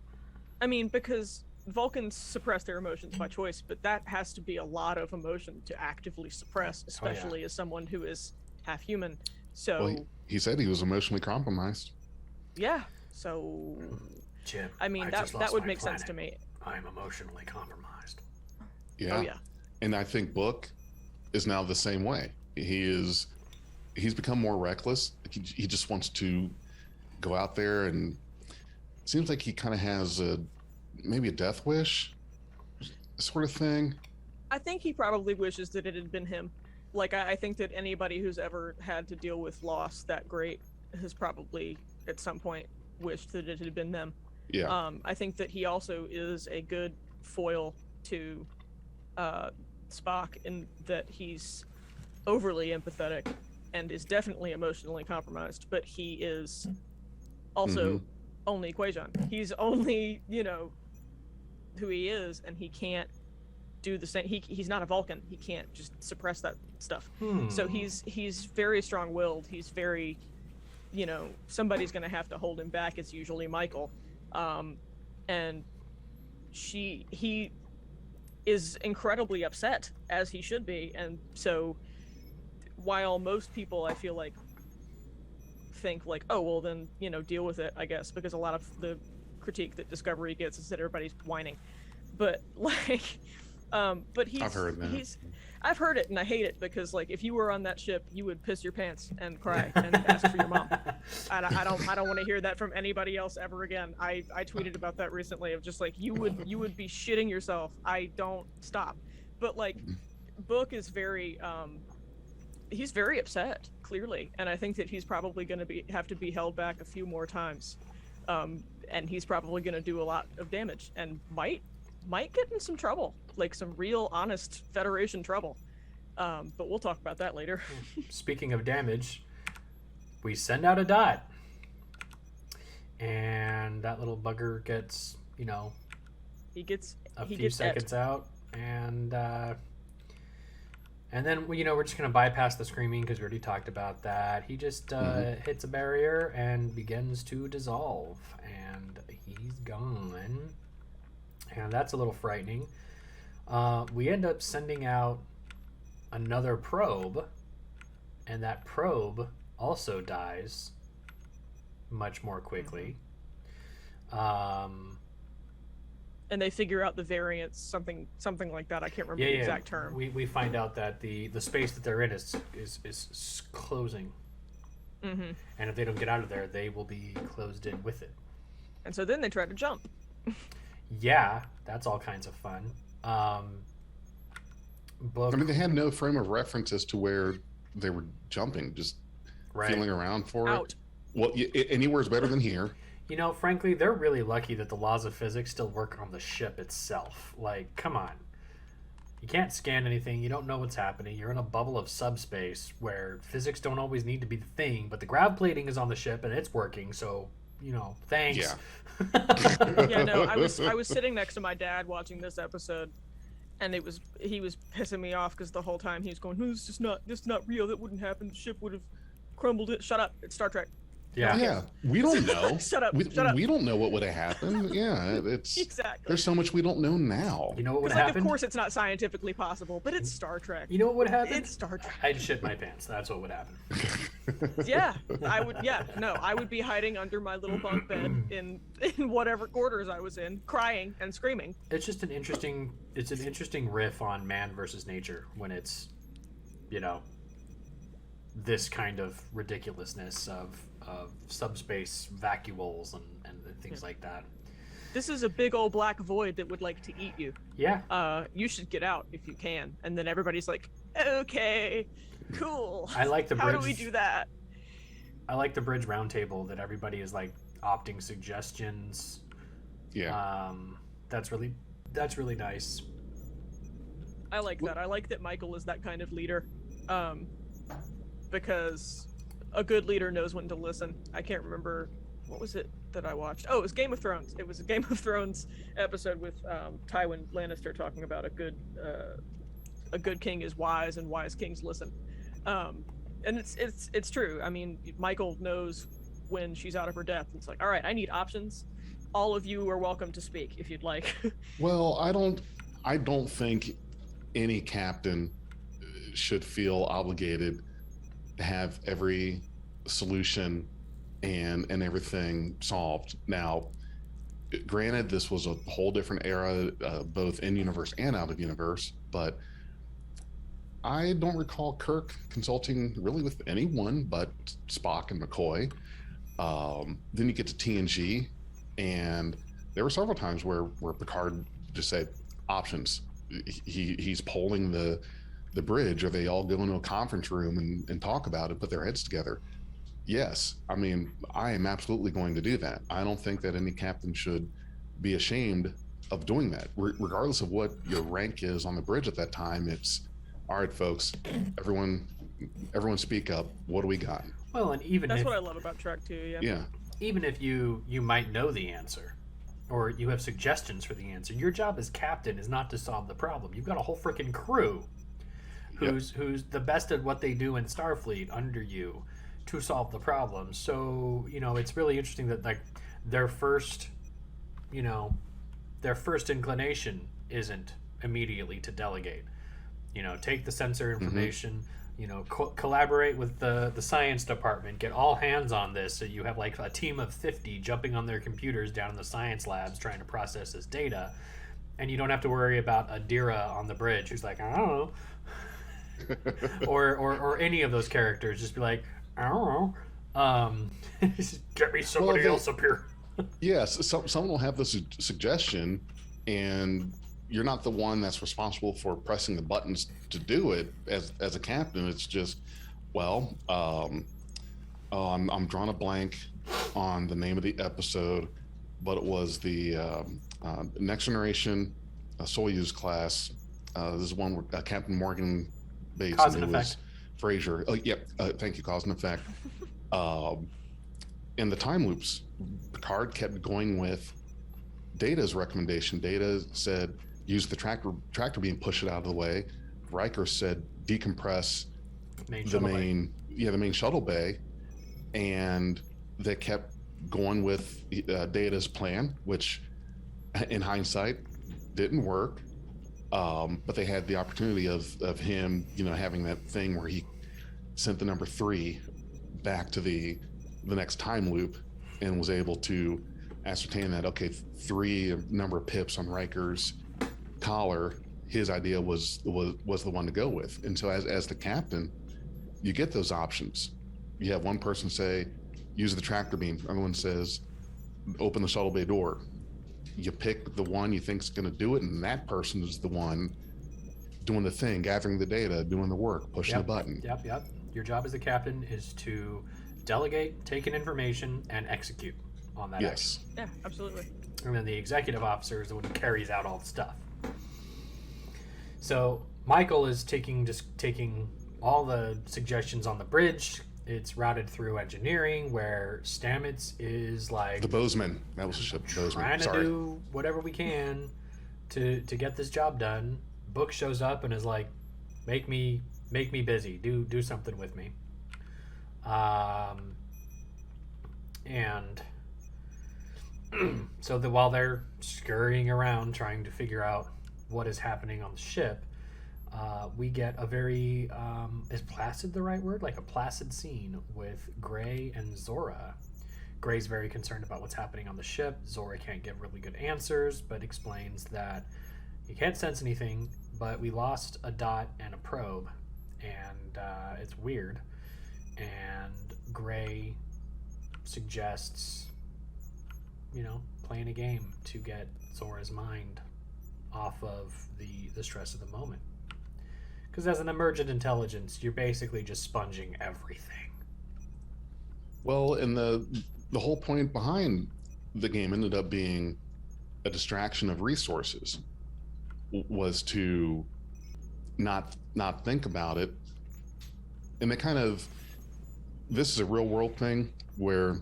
I mean, because Vulcans suppress their emotions by choice, but that has to be a lot of emotion to actively suppress, especially as someone who is half human. So well, he said he was emotionally compromised. Yeah. So Chip, I mean, that would make sense to me. I'm emotionally compromised. Yeah. Oh, yeah. And I think Book is now the same way. He's become more reckless. He just wants to go out there, and it seems like he kind of has maybe a death wish sort of thing. I think he probably wishes that it had been him. Like, I think that anybody who's ever had to deal with loss that great has probably at some point wished that it had been them. Yeah. I think that he also is a good foil to Spock in that he's overly empathetic and is definitely emotionally compromised, but he is also only Quajon. He's only, you know, who he is, and he can't do the same. He's not a Vulcan. He can't just suppress that stuff. So he's very strong-willed. He's very, somebody's going to have to hold him back. It's usually Michael. And he is incredibly upset, as he should be. And so while most people, I feel like, think like, oh, well then, deal with it, I guess, because a lot of the critique that Discovery gets is that everybody's whining. But like, but I've heard that. I've heard it and I hate it because like if you were on that ship, you would piss your pants and cry and ask for your mom. I don't want to hear that from anybody else ever again. I tweeted about that recently of just like you would be shitting yourself. I don't stop. But like Book is very he's very upset, clearly, and I think that he's probably going to have to be held back a few more times. And he's probably going to do a lot of damage and might get in some trouble, like some real honest Federation trouble. But we'll talk about that later. Speaking of damage, we send out a dot, and that little bugger gets, he gets a few seconds out, and then we're just gonna bypass the screaming because we already talked about that. He just hits a barrier and begins to dissolve, and he's gone. And that's a little frightening. We end up sending out another probe, and that probe also dies much more quickly. And they figure out the variance, something like that. I can't remember the exact term. We find out that the space that they're in is closing. And if they don't get out of there, they will be closed in with it. And so then they try to jump. Yeah, that's all kinds of fun. Book. I mean, they had no frame of reference as to where they were jumping, just feeling around for it. Well, anywhere's better than here. Frankly, they're really lucky that the laws of physics still work on the ship itself. Like, come on. You can't scan anything. You don't know what's happening. You're in a bubble of subspace where physics don't always need to be the thing, but the grav plating is on the ship and it's working, so thanks. Yeah. Yeah, no, I was sitting next to my dad watching this episode, and he was pissing me off because the whole time he was going, no, this is not real. That wouldn't happen. The ship would have crumbled it. Shut up. It's Star Trek. Yeah. We don't know. Shut up. We don't know what would have happened. Yeah, it's exactly. There's so much we don't know now. You know what would happen? Of course, it's not scientifically possible, but it's Star Trek. You know what would happen? It's Star Trek. I'd shit my pants. That's what would happen. Yeah, I would. Yeah, no, I would be hiding under my little bunk bed in whatever quarters I was in, crying and screaming. It's just an interesting riff on man versus nature when it's, this kind of ridiculousness of subspace vacuoles and things like that. This is a big old black void that would like to eat you. Yeah. You should get out if you can. And then everybody's like, okay, cool. I like the bridge. How do we do that? I like the bridge roundtable that everybody is like opting suggestions. Yeah. That's really nice. I like that. I like that Michael is that kind of leader. Because a good leader knows when to listen. I can't remember, what was it that I watched? Oh, it was Game of Thrones. It was a Game of Thrones episode with Tywin Lannister talking about a good king is wise and wise kings listen. And it's true. I mean, Michael knows when she's out of her depth. It's like, all right, I need options. All of you are welcome to speak if you'd like. Well, I don't think any captain should feel obligated to have every solution and everything solved. Now, granted, this was a whole different era, both in universe and out of universe, but I don't recall Kirk consulting really with anyone but Spock and McCoy. Then you get to TNG, and there were several times where Picard just said options. He's polling the bridge, or they all go into a conference room and talk about it, put their heads together. Yes, I mean, I am absolutely going to do that. I don't think that any captain should be ashamed of doing that, regardless of what your rank is on the bridge at that time. It's all right, folks, everyone speak up. What do we got? Well, and even that's what I love about Trek too. Yeah. Even if you might know the answer, or you have suggestions for the answer, your job as captain is not to solve the problem. You've got a whole freaking crew. who's the best at what they do in Starfleet under you to solve the problem. So, it's really interesting that like their first, their first inclination isn't immediately to delegate. Take the sensor information, collaborate with the science department, get all hands on this so you have like a team of 50 jumping on their computers down in the science labs trying to process this data. And you don't have to worry about Adira on the bridge who's like, I don't know. or any of those characters. Just be like, I don't know. Get me somebody else up here. Yes, someone will have the suggestion, and you're not the one that's responsible for pressing the buttons to do it as a captain. It's just, I'm drawing a blank on the name of the episode, but it was the Next Generation Soyuz class. This is one where Captain Morgan Bates, Cause and who effect. was Fraser. Oh, yep. Thank you, Cause and Effect. In the time loops, Picard kept going with Data's recommendation. Data said, use the tractor beam, push it out of the way. Riker said, decompress the main shuttle bay. And they kept going with Data's plan, which in hindsight didn't work. But they had the opportunity of him, having that thing where he sent the number 3 back to the next time loop and was able to ascertain that, okay, 3 number of pips on Riker's collar, his idea was the one to go with. And so as the captain, you get those options. You have one person say, use the tractor beam. Another one says, open the shuttle bay door. You pick the one you think is going to do it, and that person is the one doing the thing, gathering the data, doing the work, pushing the button. Yep. Your job as the captain is to delegate, take in information, and execute on that. Yes. Yeah, absolutely. And then the executive officer is the one who carries out all the stuff. So Michael is taking all the suggestions on the bridge. It's routed through engineering, where Stamets is like the Bozeman. That was a ship. Trying to do whatever we can to get this job done. Book shows up and is like, make me busy. Do something with me. And so while they're scurrying around trying to figure out what is happening on the ship, we get a very is placid the right word? Like a placid scene with Gray and Zora. Gray's very concerned about what's happening on the ship. Zora can't give really good answers, but explains that he can't sense anything, but we lost a dot and a probe, and it's weird. And Gray suggests, playing a game to get Zora's mind off of the stress of the moment. Because as an emergent intelligence, you're basically just sponging everything. Well, and the whole point behind the game ended up being a distraction of resources, was to not think about it. And this is a real world thing where,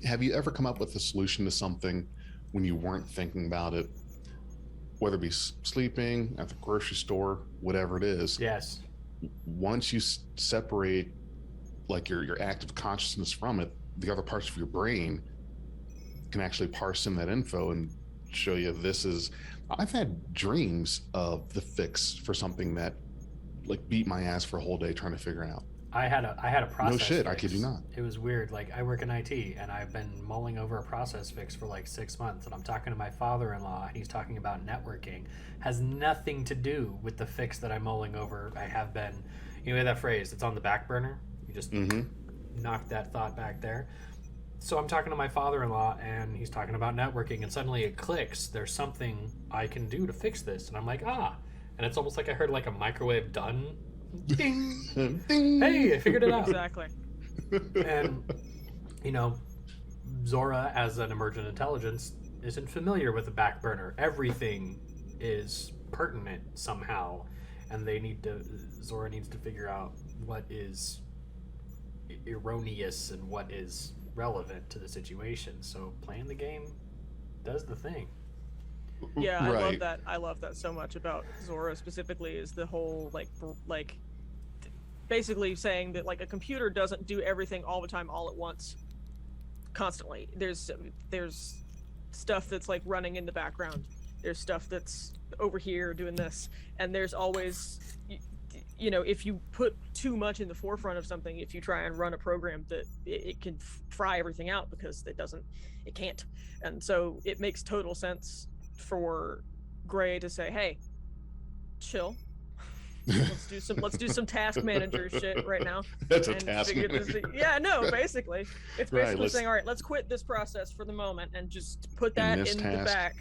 have you ever come up with a solution to something when you weren't thinking about it? Whether it be sleeping, at the grocery store, whatever it is. Yes. Once you separate like your active consciousness from it, the other parts of your brain can actually parse in that info and show you I've had dreams of the fix for something that like beat my ass for a whole day trying to figure out. I had a process No shit, fix. I kid you not. It was weird. Like, I work in IT, and I've been mulling over a process fix for like 6 months, and I'm talking to my father-in-law, and he's talking about networking. Has nothing to do with the fix that I'm mulling over. I have been, that phrase, it's on the back burner. You just knock that thought back there. So I'm talking to my father-in-law, and he's talking about networking, and suddenly it clicks. There's something I can do to fix this. And I'm like, and it's almost like I heard like a microwave done. Ding! Ding! Hey, I figured it out. Exactly. And, Zora, as an emergent intelligence, isn't familiar with the back burner. Everything is pertinent somehow, and Zora needs to figure out what is erroneous and what is relevant to the situation. So playing the game does the thing. Yeah, I love Right. that. I love that so much about Zora specifically is the whole like basically saying that like a computer doesn't do everything all the time all at once constantly. There's stuff that's like running in the background. There's stuff that's over here doing this, and there's always you know, if you put too much in the forefront of something, if you try and run a program, that it can fry everything out because it can't. And so it makes total sense for Gray to say, hey, chill, let's do some task manager shit right now. That's a And task figure this manager. yeah, no, basically it's Right, basically let's saying, all right, let's quit this process for the moment and just put in that this in the task. back,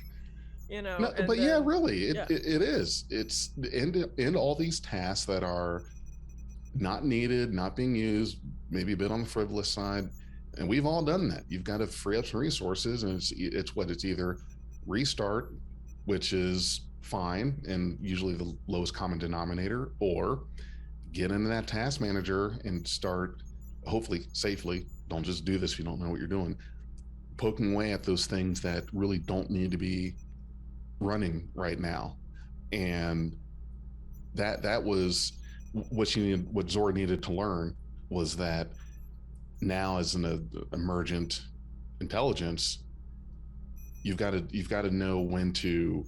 you know. No, And but yeah, then really, yeah, it is. It's in all these tasks that are not needed, not being used, maybe a bit on the frivolous side, and we've all done that. You've got to free up some resources, and it's either restart, which is fine and usually the lowest common denominator, or get into that task manager and start, hopefully safely. Don't just do this if you don't know what you're doing. Poking away at those things that really don't need to be running right now, and that was what you needed. What Zora needed to learn was that now, as an emergent intelligence, you've got to know when to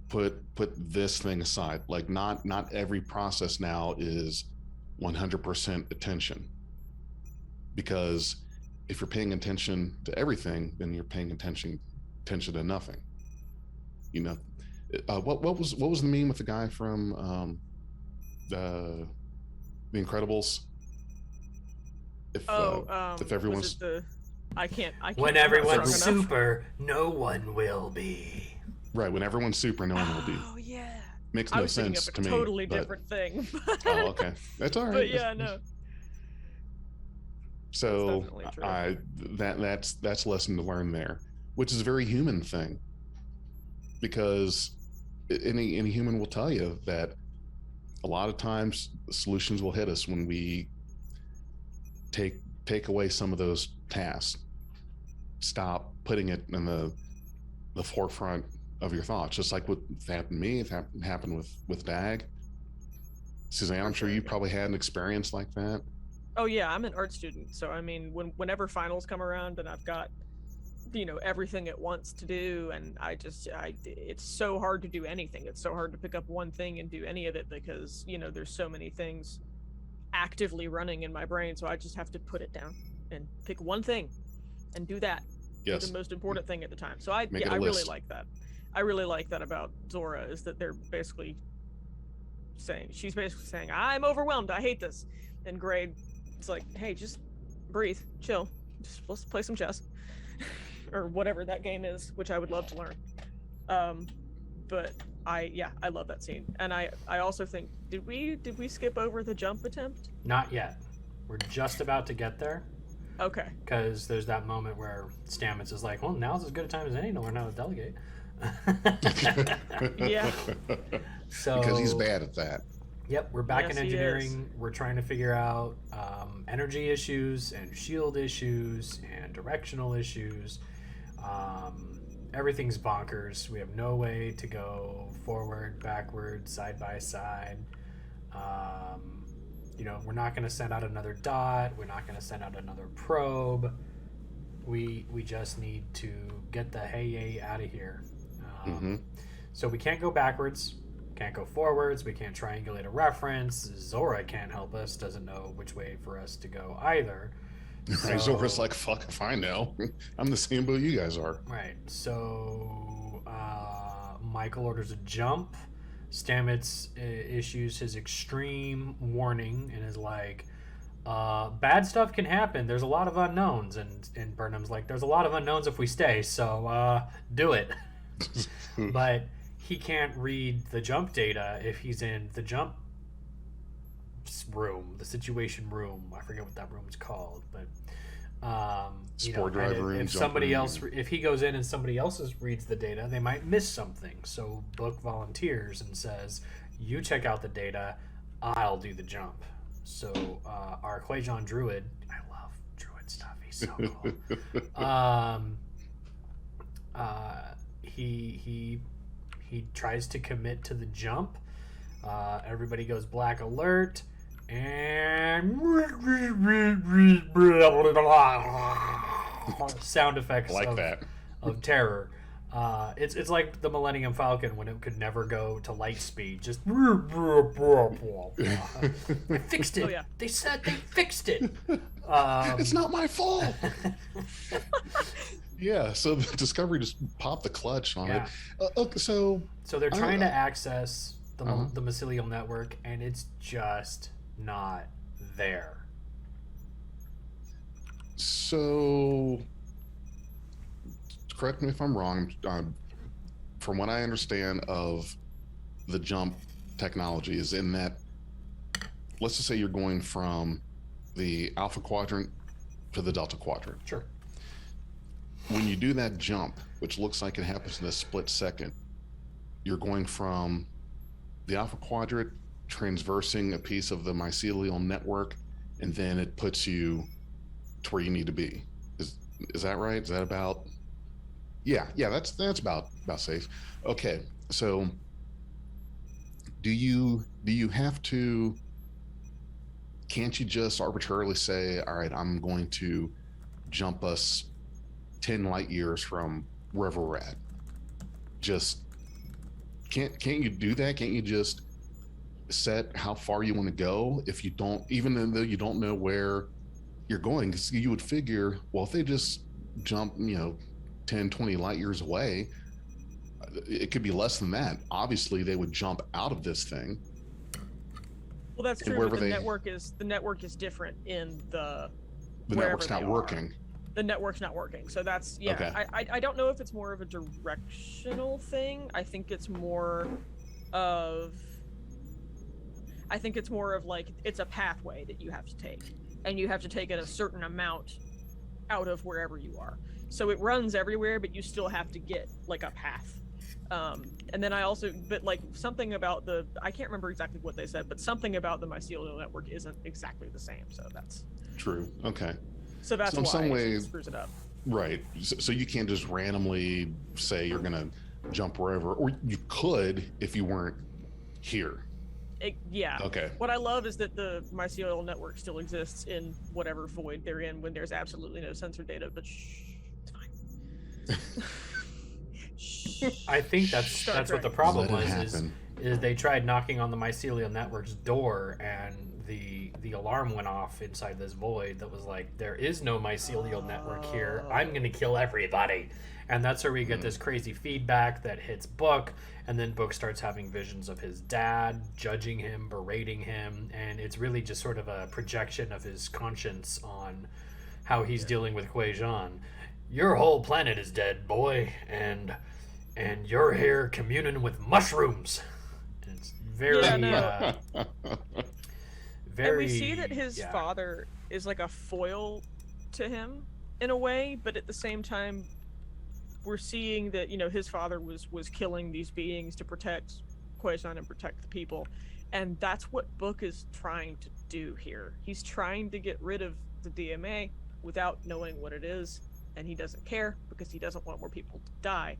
put this thing aside. Like, not every process now is 100% attention, because if you're paying attention to everything, then you're paying attention to nothing. You know, what was the meme with the guy from the Incredibles? If was everyone's it the I can't When I'm not everyone's strong enough. super, no one will be. right, when everyone's super, no one will be. Oh yeah. Makes I no was thinking sense of to a me. totally but, different thing. Oh, okay, that's all right. But yeah, no. So definitely true. that's lesson to learn there, which is a very human thing, because any human will tell you that a lot of times solutions will hit us when we take away some of those tasks, stop putting it in the forefront of your thoughts. Just like what happened to me, it happened with Dag. Suzanne, I'm sure you probably had an experience like that. Oh yeah, I'm an art student, so I mean, whenever finals come around and I've got, you know, everything at once to do, and it's so hard to do anything. It's so hard to pick up one thing and do any of it because, you know, there's so many things actively running in my brain, so I just have to put it down and pick one thing and do that. Yes. The most important thing at the time. So I really list. like that. I really like that about Zora, is that she's basically saying, I'm overwhelmed, I hate this. And Gray, it's like, hey, just breathe, chill, let's play some chess. Or whatever that game is, which I would love to learn. But I love that scene. And I also think, did we skip over the jump attempt? Not yet. We're just about to get there. Okay. Because there's that moment where Stamets is like, well, now's as good a time as any to learn how to delegate. Yeah. So Because he's bad at that. Yep, we're back Yes, in he engineering. We're trying to figure out energy issues and shield issues and directional issues. Everything's bonkers. We have no way to go forward, backward, side by side. You know, we're not going to send out another dot. We're not going to send out another probe. We just need to get the hey out of here. So we can't go backwards. Can't go forwards. We can't triangulate a reference. Zora can't help us. Doesn't know which way for us to go either. Right, Zora's like, fuck if I know. I'm the same boat you guys are. Right. So Michael orders a jump. Stamets issues his extreme warning and is like, bad stuff can happen. There's a lot of unknowns. And Burnham's like, there's a lot of unknowns if we stay. So do it. But he can't read the jump data if he's in the jump room, the situation room. I forget what that room is called, but Sport driver room. If somebody else, if he goes in and somebody else reads the data, they might miss something. So Book volunteers and says, "You check out the data, I'll do the jump." So our Quajon Druid, I love Druid stuff. He's so cool. he tries to commit to the jump. Everybody goes black alert, and sound effects like that of terror. It's like the Millennium Falcon when it could never go to light speed. Just I fixed it. Oh, yeah. They said they fixed it. It's not my fault. Yeah, so the Discovery just popped the clutch on it. Okay, so they're trying to access the mycelial network, and it's just not there. So, correct me if I'm wrong. From what I understand of the jump technology is in that, let's just say you're going from the Alpha Quadrant to the Delta Quadrant. Sure. When you do that jump, which looks like it happens in a split second, you're going from the Alpha Quadrant, transversing a piece of the mycelial network, and then it puts you to where you need to be. Is that right? Is that about? Yeah, that's about safe. Okay, so do you have to? Can't you just arbitrarily say, all right, I'm going to jump us 10 light years from wherever we're at? Just can't you do that? Can't you just set how far you want to go if you don't, even though you don't know where you're going? Because you would figure, well, if they just jump 10 20 light years away, it could be less than that. Obviously they would jump out of this thing. Well, that's true, but the network is different in the network's not working. The network's not working, so that's Okay. I don't know if it's more of a directional thing. I think it's more of like it's a pathway that you have to take, and you have to take it a certain amount out of wherever you are. So it runs everywhere, but you still have to get like a path. And then but like something about I can't remember exactly what they said, but something about the mycelial network isn't exactly the same. So that's true. Okay. So that's in why some way, it screws it up. Right. So you can't just randomly say you're going to jump wherever, or you could if you weren't here. Yeah. Okay. What I love is that the mycelial network still exists in whatever void they're in when there's absolutely no sensor data, but it's fine. I think that's what the problem was is they tried knocking on the mycelial network's door, and the alarm went off inside this void that was like, there is no mycelial network here. I'm going to kill everybody. And that's where we get this crazy feedback that hits Book, and then Book starts having visions of his dad, judging him, berating him, and it's really just sort of a projection of his conscience on how he's dealing with Quajon. Your whole planet is dead, boy, and you're here communing with mushrooms. And it's very, very... And we see that his father is like a foil to him in a way, but at the same time, we're seeing that, his father was killing these beings to protect Quajon and protect the people. And that's what Book is trying to do here. He's trying to get rid of the DMA without knowing what it is, and he doesn't care because he doesn't want more people to die.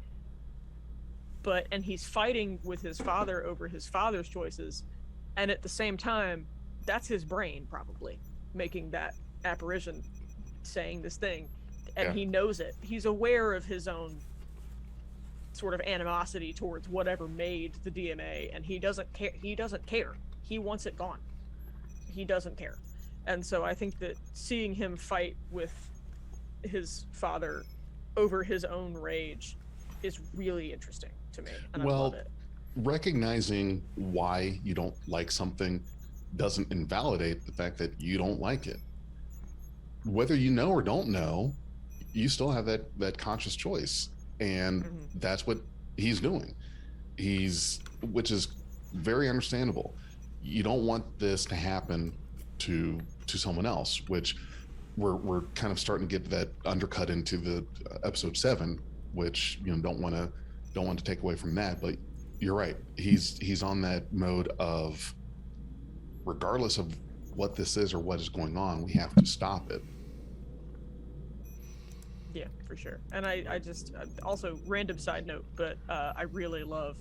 And he's fighting with his father over his father's choices, and at the same time, that's his brain probably making that apparition saying this thing, and he knows it. He's aware of his own sort of animosity towards whatever made the DMA, and he doesn't care. He wants it gone. He doesn't care. And so I think that seeing him fight with his father over his own rage is really interesting to me, and I love it. Recognizing why you don't like something doesn't invalidate the fact that you don't like it. Whether you know or don't know, you still have that conscious choice, and that's what he's doing. Which is very understandable. You don't want this to happen to someone else, which we're kind of starting to get that undercut into the episode 7, which don't want to take away from that. But you're right. He's on that mode of, regardless of what this is or what is going on, we have to stop it. Yeah, for sure. And I just also random side note, but I really love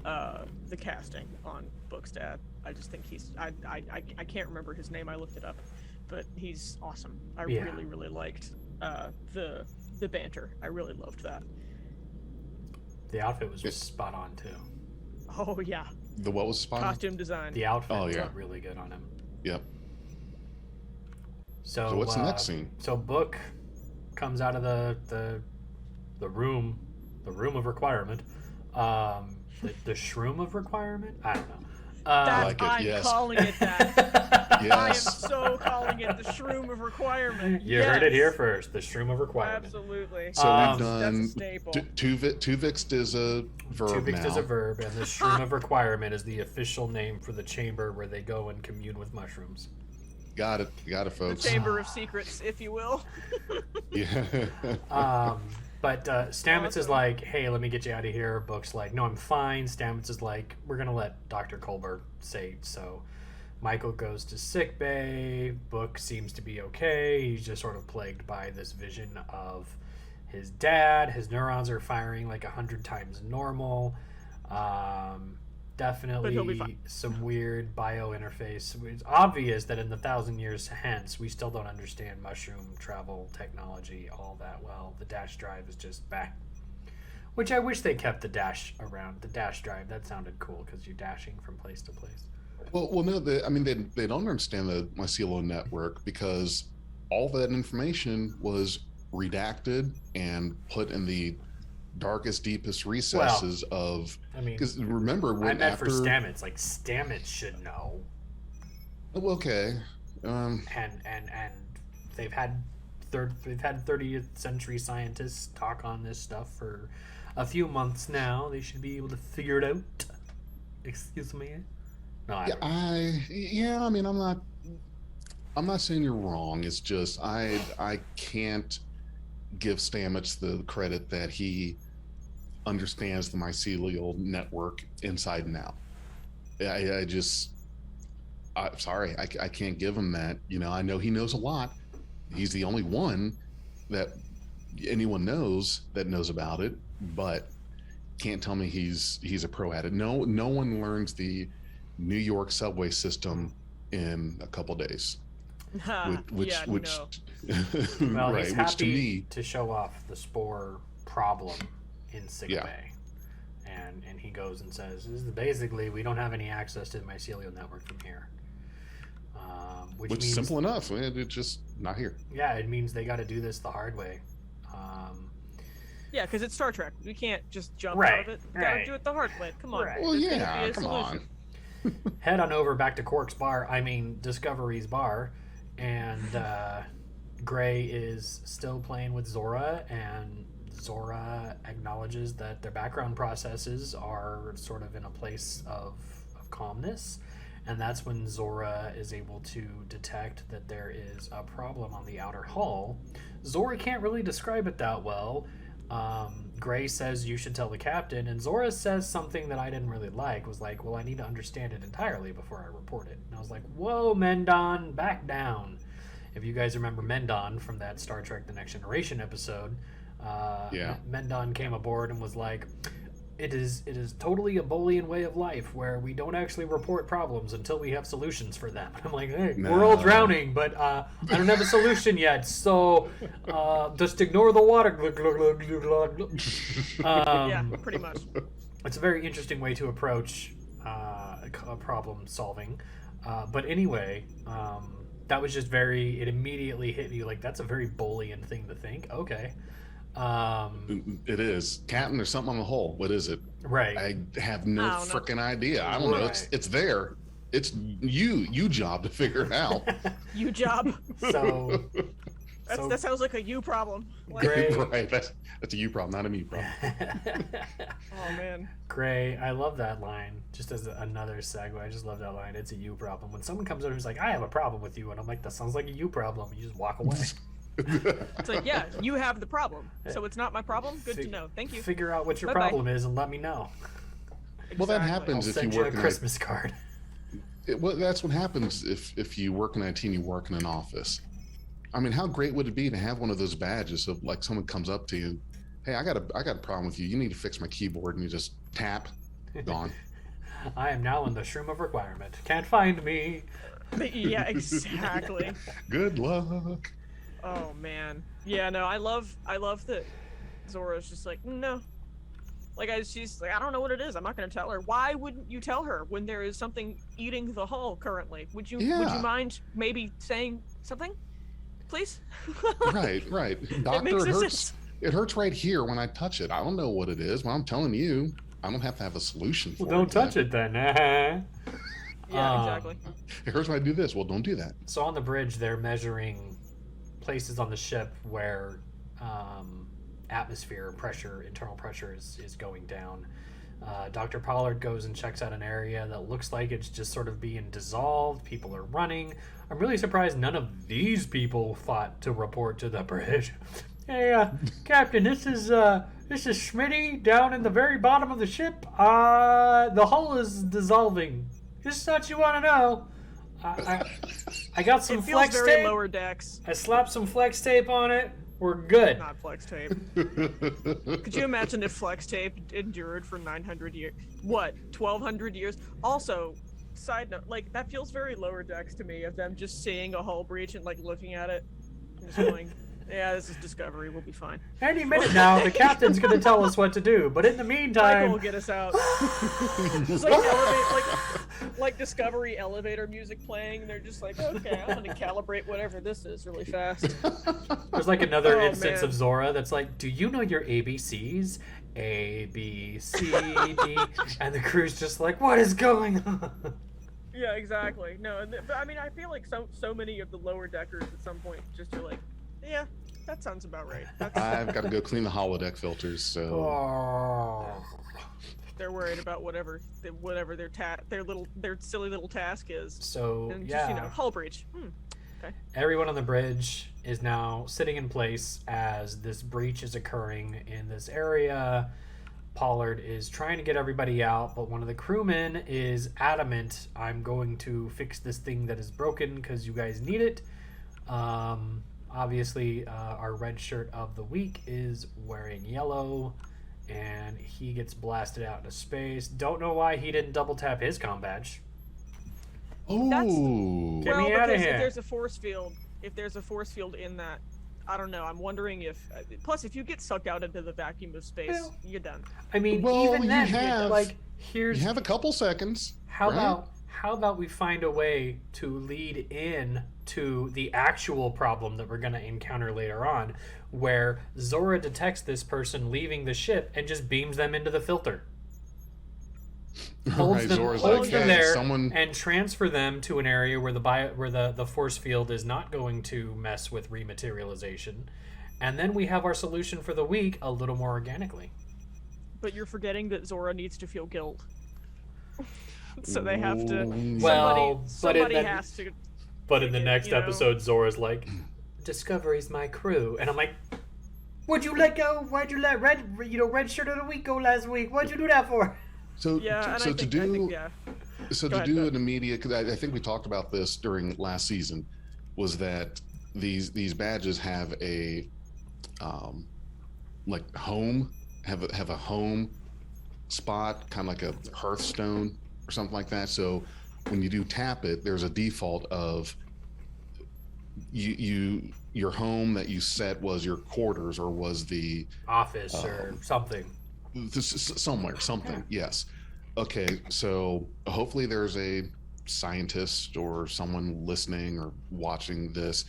the casting on Book's dad. I just think he's I can't remember his name. I looked it up, but he's awesome. I really liked the banter. I really loved that. The outfit was just spot on too. Oh yeah. The what was spot on? Costume design. The outfit looked really good on him. Yep. So what's the next scene? So Book comes out of the room of requirement. The Shroom of Requirement? I don't know. I'm calling it that. Yes. I am so calling it the Shroom of Requirement. You heard it here first. The Shroom of Requirement. Absolutely. So we've done that's a staple. Tuvix is a verb Tuvix now. is a verb, and the Shroom of Requirement is the official name for the chamber where they go and commune with mushrooms. Got it, folks. The Chamber of Secrets, if you will. Yeah. But Stamets is like, hey, let me get you out of here. Book's like, no, I'm fine. Stamets is like, we're going to let Dr. Colbert say so. Michael goes to sickbay. Book seems to be okay. He's just sort of plagued by this vision of his dad. His neurons are firing like 100 times normal. Definitely some weird bio-interface. It's obvious that in the 1,000 years hence, we still don't understand mushroom travel technology all that well. The dash drive is just back. Which I wish they kept the dash around. The dash drive, that sounded cool because you're dashing from place to place. Well, no, they don't understand the mycelial network because all that information was redacted and put in the darkest, deepest recesses of. I mean, because remember when I meant for Stamets, like Stamets should know. Okay. And they've had 30th century scientists talk on this stuff for a few months now. They should be able to figure it out. Excuse me. No, I mean, I'm not saying you're wrong. It's just I can't give Stamets the credit that he understands the mycelial network inside and out. I'm sorry, I can't give him that. You know, I know he knows a lot. He's the only one that anyone knows about it, but can't tell me he's a pro at it. No one learns the New York subway system in a couple days. Which well, right, he's which happy to me to show off the spore problem in sickbay. And he goes and says, "This is basically, we don't have any access to the mycelial network from here." Which means, is simple enough. It's just not here. Yeah, it means they got to do this the hard way. Yeah, because it's Star Trek. We can't just jump out of it. We gotta do it the hard way. Come on. Well, yeah, come on. Head on over back to Discovery's bar, and Gray is still playing with Zora, and Zora acknowledges that their background processes are sort of in a place of calmness, and that's when Zora is able to detect that there is a problem on the outer hull. Zora can't really describe it that well. Gray says you should tell the captain, and Zora says something that I didn't really like, was like, well, I need to understand it entirely before I report it. And I was like, whoa, Mendon, back down. If you guys remember Mendon from that Star Trek The Next Generation episode, Mendon came aboard and was like, it is totally a Boolean way of life where we don't actually report problems until we have solutions for them. I'm like, hey, we're all drowning, but I don't have a solution yet, so just ignore the water. Yeah, pretty much. It's a very interesting way to approach problem solving. But anyway, that was just it immediately hit me like, that's a very Boolean thing to think. Okay. It is. Captain, there's something on the hull. What is it? Right. I have no freaking idea. I don't know. It's there. It's you job to figure it out. You job. So that sounds like a you problem. Right. That's a you problem, not a me problem. Oh man. Gray, I love that line. Just as another segue, I just love that line. It's a you problem. When someone comes over and is like, I have a problem with you, and I'm like, that sounds like a you problem. You just walk away. It's like, yeah, you have the problem, so it's not my problem. Good to know. Thank you. Figure out what your problem is and let me know. Exactly. Well, that happens I'll if you send work a Christmas card. Well, that's what happens if you work in IT and you work in an office. I mean, how great would it be to have one of those badges of like someone comes up to you, hey, I got a problem with you. You need to fix my keyboard, and you just tap, gone. I am now in the Shroom of Requirement. Can't find me. Yeah, exactly. Good luck. Oh man. Yeah, no, I love that Zora's just like, no. Like she's like, I don't know what it is. I'm not gonna tell her. Why wouldn't you tell her when there is something eating the hull currently? Would you mind maybe saying something? Please? Right. Doctor, it hurts right here when I touch it. I don't know what it is. Well, I'm telling you, I don't have to have a solution for it. Well, don't touch it then. Yeah, exactly. It hurts when I do this. Well, don't do that. So on the bridge, they're measuring places on the ship where atmosphere pressure, internal pressure is going down. Dr. Pollard goes and checks out an area that looks like it's just sort of being dissolved. People are running. I'm really surprised none of these people thought to report to the bridge. Hey, Captain, this is Schmitty down in the very bottom of the ship. The hull is dissolving. Just thought you want to know. I got some flex tape. It feels very lower decks. I slapped some flex tape on it. We're good. Not flex tape. Could you imagine if flex tape endured for 900 years? What, 1,200 years? Also, side note, like, that feels very lower decks to me, of them just seeing a hull breach and, like, looking at it and just going, yeah, this is Discovery, we'll be fine. Any minute now, the captain's going to tell us what to do, but in the meantime... Michael will get us out. It's like Discovery elevator music playing, they're just like, okay, I'm going to calibrate whatever this is really fast. There's like another instance of Zora that's like, do you know your ABCs? A, B, C, D, and the crew's just like, what is going on? Yeah, exactly. No, but I mean, I feel like so many of the lower deckers at some point just are like, yeah, that sounds about right. I've got to go clean the holodeck filters, so... Oh. They're worried about whatever their silly little task is. So, and yeah. Just, hull breach. Okay. Everyone on the bridge is now sitting in place as this breach is occurring in this area. Pollard is trying to get everybody out, but one of the crewmen is adamant, I'm going to fix this thing that is broken because you guys need it. Obviously, our red shirt of the week is wearing yellow, and he gets blasted out into space. Don't know why he didn't double tap his comm badge. Oh, Get me out of here. If there's a force field in that, I don't know. I'm wondering if. Plus, if you get sucked out into the vacuum of space, you're done. I mean, well, even then, you have a couple seconds. How about we find a way to lead in to the actual problem that we're going to encounter later on, where Zora detects this person leaving the ship and just beams them into the filter. Holds them there and transfer them to an area where the force field is not going to mess with rematerialization. And then we have our solution for the week a little more organically. But you're forgetting that Zora needs to feel guilt. So they have to. Somebody has to. But in the next episode, Zora's like, "Discovery's my crew," and I'm like, "What'd you let go? Why'd you let red shirt of the week go last week? What'd you do that for?" So to do an immediate, because I think we talked about this during last season, was that these badges have a like home, have a home spot, kind of like a hearthstone or something like that. So when you do tap it, there's a default of your home that you set was your quarters or was the office or something. Something. Yes. Okay. So hopefully there's a scientist or someone listening or watching this.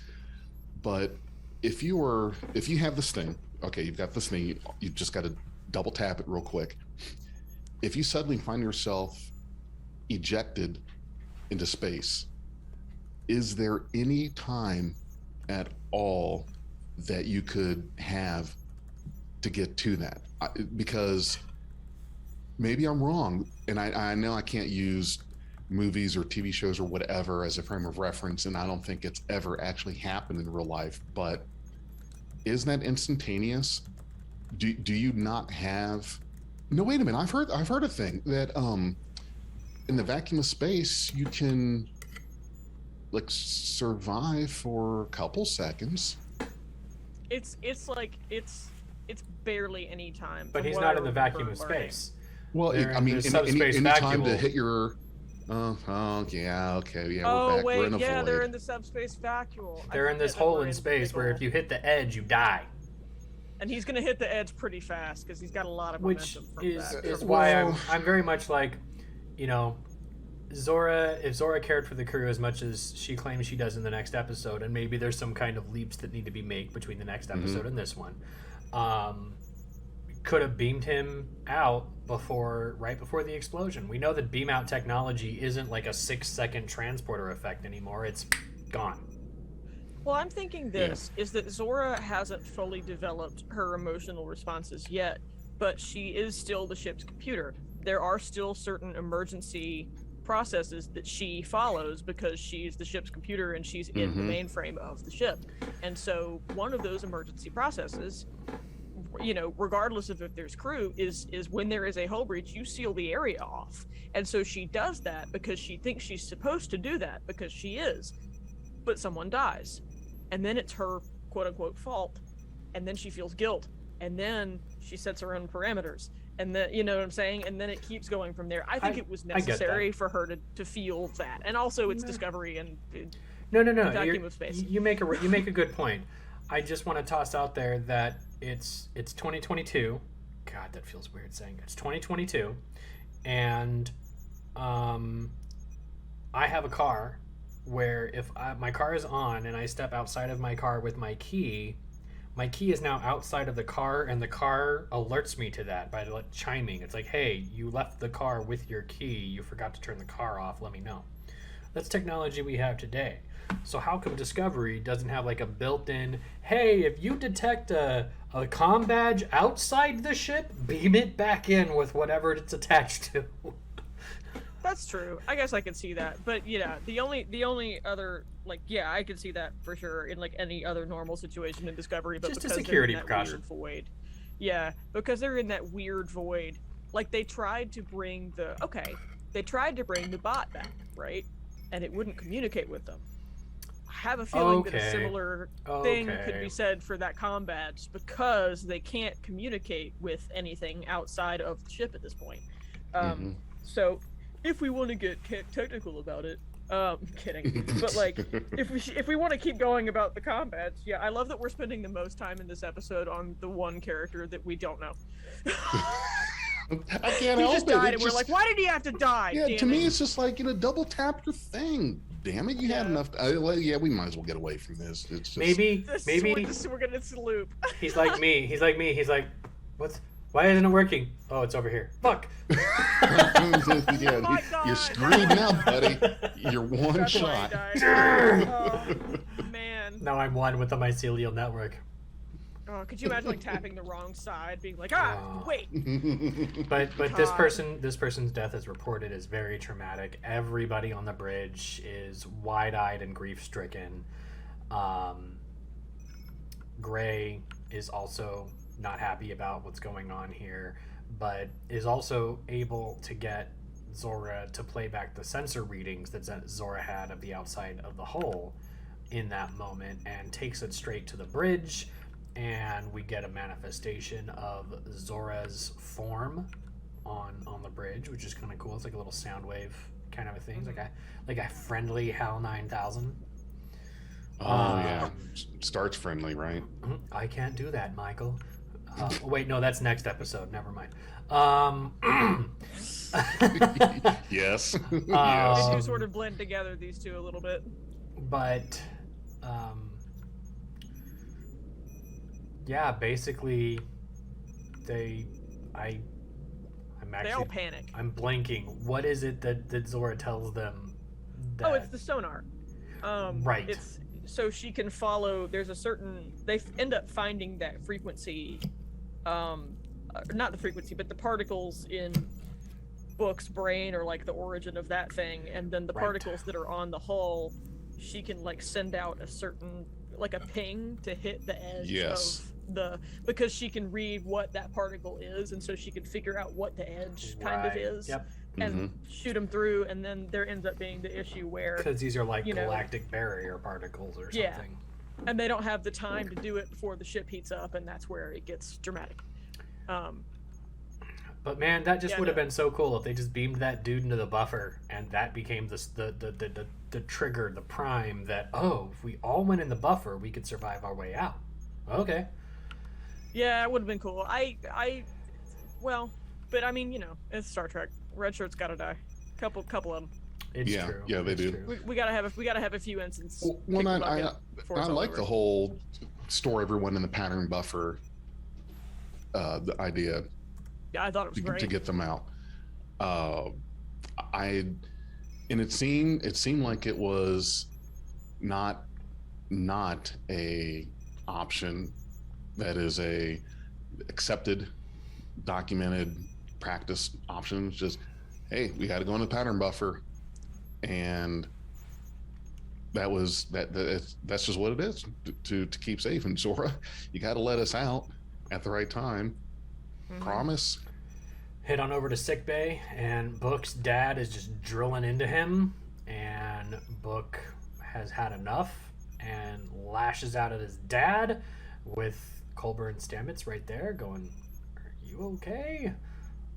But if you have this thing, okay, you've got this thing, you just got to double tap it real quick. If you suddenly find yourself ejected into space, is there any time at all that you could have to get to that? Because maybe I'm wrong, and I know I can't use movies or TV shows or whatever as a frame of reference, and I don't think it's ever actually happened in real life, but isn't that instantaneous? Do you not have... No, wait a minute. I've heard a thing that in the vacuum of space you can like survive for a couple seconds. It's barely any time. But from he's what not I in the remember vacuum of learning. space. Well, They're I in mean, the any subspace time to vacuole. hit your. Yeah, okay, yeah, we're Oh back. We're wait, in a yeah, void. they're in the subspace vacuole. They're in this hole in space where if you you hit the edge, you die. and he's gonna hit the edge pretty fast because he's got a lot of Which momentum from is that. is from why Well- I'm very much like, you know, Zora. If Zora cared for the crew as much as she claims she does in the next episode, and maybe there's some kind of leaps that need to be made between the next episode and this one, could have beamed him out right before the explosion. We know that beam out technology isn't like a 6-second transporter effect anymore. It's gone. Well, I'm thinking this is that Zora hasn't fully developed her emotional responses yet, but she is still the ship's computer. There are still certain emergency processes that she follows because she's the ship's computer and she's in the mainframe of the ship. And so one of those emergency processes, you know, regardless of if there's crew, is when there is a hull breach, you seal the area off. And so she does that because she thinks she's supposed to do that because she is. But someone dies. And then it's her quote unquote fault. And then she feels guilt. And then she sets her own parameters. And then, you know what I'm saying? And then it keeps going from there. I think it was necessary for her to feel that. And also it's Discovery and No. vacuum of space. You make a good point. I just want to toss out there that it's 2022. God, that feels weird saying it. It's 2022, and I have a car where if my car is on and I step outside of my car with my key is now outside of the car, and the car alerts me to that by chiming. It's like, hey, you left the car with your key. You forgot to turn the car off. Let me know. That's technology we have today. So how come Discovery doesn't have like a built-in, hey, if you detect a comm badge outside the ship, beam it back in with whatever it's attached to? That's true. I guess I could see that. But yeah, the only other, like, yeah, I could see that for sure in like any other normal situation in Discovery, but Just a because security they're in that precaution. weird void. Yeah, because they're in that weird void. Like they tried to bring the bot back, right? And it wouldn't communicate with them. I have a feeling that a similar thing could be said for that comm badge because they can't communicate with anything outside of the ship at this point. So if we want to get technical about it, I'm kidding. But like, if we want to keep going about the comm badge, yeah, I love that we're spending the most time in this episode on the one character that we don't know. I can't He help just it. died, It and we're like, why did he have to die? Yeah, Damn to it. me, it's just like, double tap your thing. Damn it, you had Yeah. enough. Yeah, we might as well get away from this. It's just Maybe We're gonna loop. he's like me. He's like, why isn't it working? Oh, it's over here. Fuck. yeah, my God. you're screwed now, buddy. You're one That's shot. why he died. Oh, man. Now I'm one with the mycelial network. Oh, could you imagine like tapping the wrong side, being like, Oh. wait. But this God. person's death is reported as very traumatic. Everybody on the bridge is wide-eyed and grief-stricken. Gray is also not happy about what's going on here, but is also able to get Zora to play back the sensor readings that Zora had of the outside of the hull in that moment, and takes it straight to the bridge. And we get a manifestation of Zora's form on the bridge, which is kind of cool. It's like a little sound wave kind of a thing. It's like a friendly HAL 9000. Oh yeah, starts friendly, right? I can't do that, Michael. Wait, no, that's next episode. Never mind. Yes. They Yes. do sort of blend together, these two, a little bit. But yeah, basically, I'm actually. They all panic. I'm blanking. What is it that Zora tells them? Oh, it's the sonar. Right. It's so she can follow. There's a certain. They end up finding that frequency. Not the frequency, but the particles in Book's brain are like the origin of that thing, and then the particles that are on the hull, she can like send out a certain like a ping to hit the edge of because she can read what that particle is, and so she can figure out what the edge kind of is. Yep. and shoot them through, and then there ends up being the issue where Because these are like you know, galactic barrier particles or Yeah. something. and they don't have the time to do it before the ship heats up, and that's where it gets dramatic. But man, that just Yeah, would have no. been so cool if they just beamed that dude into the buffer, and that became the trigger, the prime that, oh, if we all went in the buffer, we could survive our way out. Okay. Yeah, it would have been cool. Well, but I mean, you know, it's Star Trek. Red shirt's gotta die. Couple of them. It's Yeah, true. yeah, they It's do. true. We gotta have a few instances. Well, kick the I bucket before it's all like over. the whole store everyone in the pattern buffer the idea Yeah, I thought it was to great. get them out. It seemed like it was not a option that is a accepted, documented practice option. It's just, hey, we got to go in the pattern buffer, and that's just what it is to keep safe. And Zora, you got to let us out at the right time. Promise. Head on over to sickbay, and Book's dad is just drilling into him, and Book has had enough and lashes out at his dad with Culber and Stamets right there going, are you okay?